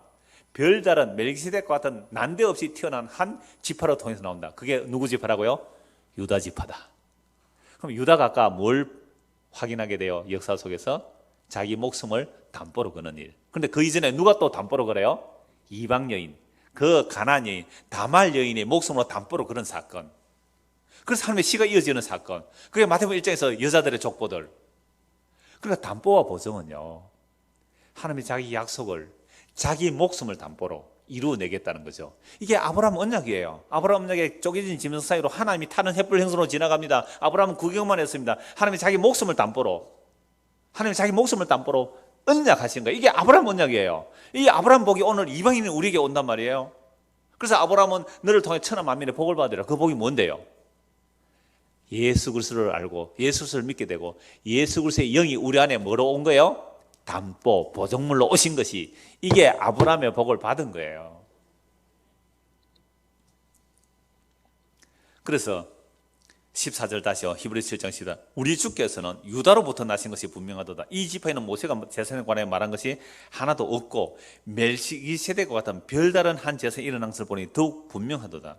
별다른 멜기세덱과 같은 난데없이 태어난 한 지파로 통해서 나온다. 그게 누구 지파라고요? 유다 지파다. 그럼 유다가 아까 뭘 확인하게 돼요? 역사 속에서 자기 목숨을 담보로 거는 일. 그런데 그 이전에 누가 또 담보로 걸어요? 이방 여인, 그 가나안 여인, 다말 여인의 목숨으로 담보로 그런 사건. 그래서 하나님의 씨가 이어지는 사건. 그게 마태복음 1장에서 여자들의 족보들. 그러니까 담보와 보증은요, 하나님이 자기 약속을, 자기 목숨을 담보로 이루어내겠다는 거죠. 이게 아브라함 언약이에요. 아브라함 언약의 쪼개진 지명 사이로 하나님이 타는 횃불 행선으로 지나갑니다. 아브라함은 구경만 했습니다. 하나님이 자기 목숨을 담보로, 하나님이 자기 목숨을 담보로 언약하신 거예요. 이게 아브라함 언약이에요. 이 아브라함 복이 오늘 이방인이 우리에게 온단 말이에요. 그래서 아브라함은 너를 통해 천하 만민의 복을 받으리라. 그 복이 뭔데요? 예수 그리스도를 알고 예수 그리스도를 믿게 되고 예수 그리스도의 영이 우리 안에 뭐로 온 거예요? 담보, 보증물로 오신 것이, 이게 아브라함의 복을 받은 거예요. 그래서 14절 다시요. 히브리서 7장 14절. 우리 주께서는 유다로부터 나신 것이 분명하도다. 이 지파에는 모세가 제사에 관해 말한 것이 하나도 없고 멜기세덱과 같은 별다른 한 제사에 일어난 것을 보니 더욱 분명하도다.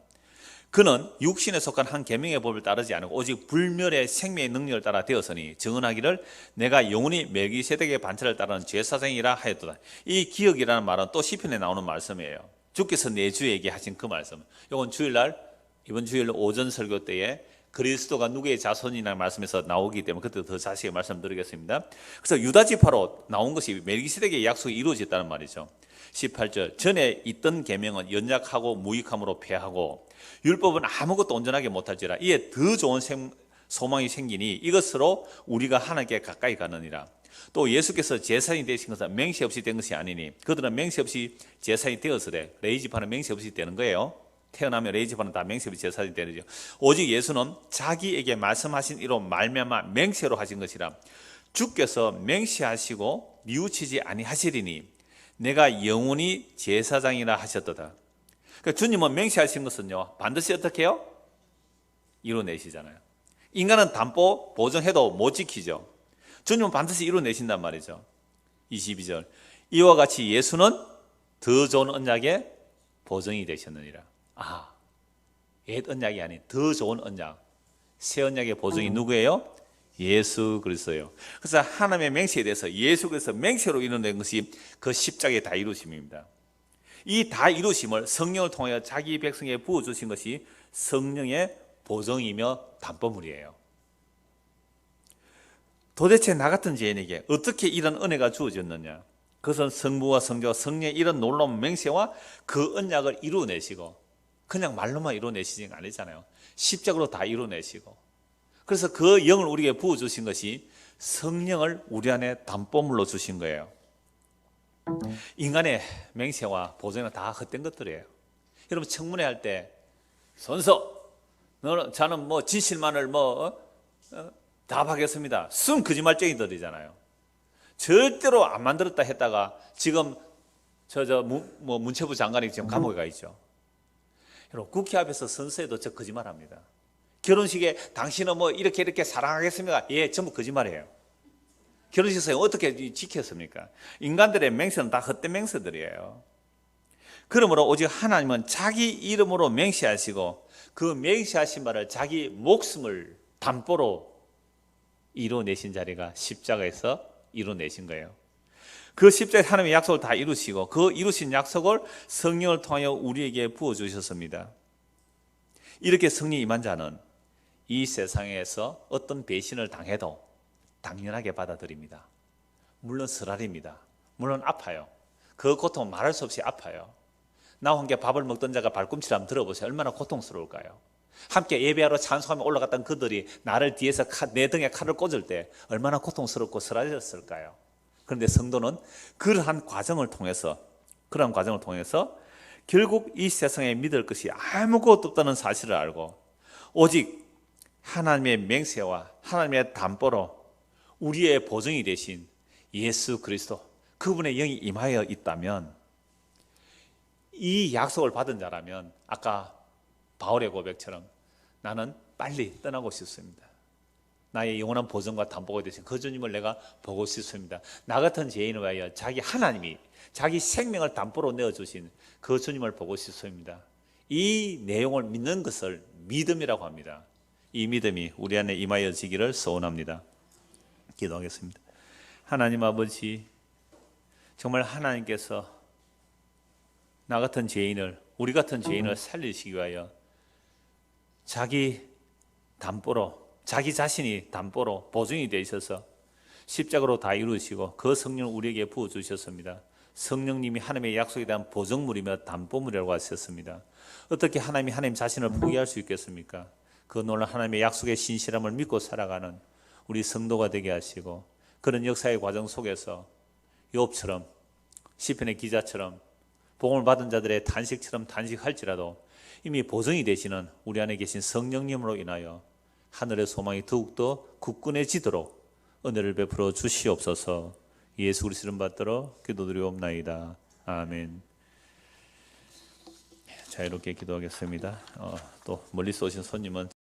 그는 육신에 속한 한 계명의 법을 따르지 않고 오직 불멸의 생명의 능력을 따라 되었으니 증언하기를 내가 영원히 멜기세덱의 반차를 따르는 제사장이라 하였도다. 이 기억이라는 말은 또 시편에 나오는 말씀이에요. 주께서 내 주에게 하신 그 말씀. 이건 주일날, 이번 주일 오전 설교 때에 그리스도가 누구의 자손이라는 말씀에서 나오기 때문에 그때 더 자세히 말씀드리겠습니다. 그래서 유다 지파로 나온 것이 멜기세덱의 약속이 이루어졌다는 말이죠. 18절 전에 있던 계명은 연약하고 무익함으로 패하고 율법은 아무것도 온전하게 못할지라 이에 더 좋은 소망이 생기니 이것으로 우리가 하나님께 가까이 가느니라. 또 예수께서 제사장이 되신 것은 맹세 없이 된 것이 아니니 그들은 맹세 없이 제사장이 되었으되 레위 지파는 맹세 없이 되는 거예요. 태어나면 레위 지파는 다 맹세 없이 제사장이 되는죠. 오직 예수는 자기에게 말씀하신 이로 말미암아 맹세로 하신 것이라. 주께서 맹세하시고 뉘우치지 아니하시리니 내가 영원히 제사장이라 하셨도다. 그러니까 주님은 맹세하신 것은요, 반드시 어떻게 해요? 이루어내시잖아요. 인간은 담보, 보증해도 못 지키죠. 주님은 반드시 이루어내신단 말이죠. 22절 이와 같이 예수는 더 좋은 언약의 보증이 되셨느니라. 옛 언약이 아닌 더 좋은 언약, 새 언약의 보증이 누구예요? 예수 그리스도예요. 그래서 하나님의 맹세에 대해서 예수 그리스도 맹세로 이루어낸 것이 그 십자가의 다 이루심입니다. 이 다 이루심을 성령을 통하여 자기 백성에게 부어주신 것이 성령의 보증이며 담보물이에요. 도대체 나 같은 죄인에게 어떻게 이런 은혜가 주어졌느냐? 그것은 성부와 성자와 성령의 이런 놀라운 맹세와 그 언약을 이루어내시고, 그냥 말로만 이루어내시는 게 아니잖아요. 십자가로 다 이루어내시고, 그래서 그 영을 우리에게 부어주신 것이 성령을 우리 안에 담보물로 주신 거예요. 인간의 맹세와 보증은 다 헛된 것들이에요. 여러분 청문회 할 때 선서 저는 뭐 진실만을 답하겠습니다. 순 거짓말쟁이들이잖아요. 절대로 안 만들었다 했다가 지금 문체부 장관이 지금 감옥에 가 있죠. 여러분 국회 앞에서 선서해도 저 거짓말합니다. 결혼식에 당신은 이렇게 사랑하겠습니까? 예, 전부 거짓말이에요. 결혼식에서 어떻게 지켰습니까? 인간들의 맹세는 다 헛된 맹세들이에요. 그러므로 오직 하나님은 자기 이름으로 맹세하시고 그 맹세하신 바를 자기 목숨을 담보로 이루어내신 자리가 십자가에서 이루어내신 거예요. 그 십자가에 하나님의 약속을 다 이루시고 그 이루신 약속을 성령을 통하여 우리에게 부어주셨습니다. 이렇게 성령이 임한 자는 이 세상에서 어떤 배신을 당해도 당연하게 받아들입니다. 물론 쓰라립니다. 물론 아파요. 그 고통은 말할 수 없이 아파요. 나와 함께 밥을 먹던 자가 발꿈치를 한번 들어보세요. 얼마나 고통스러울까요? 함께 예배하러 찬송하며 올라갔던 그들이 나를 뒤에서 내 등에 칼을 꽂을 때 얼마나 고통스럽고 쓰라렸을까요? 그런데 성도는 그러한 과정을 통해서 결국 이 세상에 믿을 것이 아무것도 없다는 사실을 알고 오직 하나님의 맹세와 하나님의 담보로 우리의 보증이 되신 예수 그리스도 그분의 영이 임하여 있다면 이 약속을 받은 자라면 아까 바울의 고백처럼 나는 빨리 떠나고 싶습니다. 나의 영원한 보증과 담보가 되신 그 주님을 내가 보고 싶습니다. 나 같은 죄인을 위하여 자기 하나님이 자기 생명을 담보로 내어주신 그 주님을 보고 싶습니다. 이 내용을 믿는 것을 믿음이라고 합니다. 이 믿음이 우리 안에 임하여지기를 소원합니다. 기도하겠습니다. 하나님 아버지, 정말 하나님께서 나 같은 죄인을, 우리 같은 죄인을 살리시기 위하여 자기 담보로, 자기 자신이 담보로 보증이 되어 있어서 십자가로 다 이루시고 그 성령을 우리에게 부어주셨습니다. 성령님이 하나님의 약속에 대한 보증물이며 담보물이라고 하셨습니다. 어떻게 하나님이 하나님 자신을 포기할 수 있겠습니까? 그 놀라운 하나님의 약속의 신실함을 믿고 살아가는 우리 성도가 되게 하시고 그런 역사의 과정 속에서 욥처럼 시편의 기자처럼 복음을 받은 자들의 탄식처럼 탄식할지라도 이미 보증이 되시는 우리 안에 계신 성령님으로 인하여 하늘의 소망이 더욱더 굳건해지도록 은혜를 베풀어 주시옵소서. 예수 그리스도 이름 받들어 기도드리옵나이다. 아멘. 자, 이렇게 기도하겠습니다. 또 멀리서 오신 손님은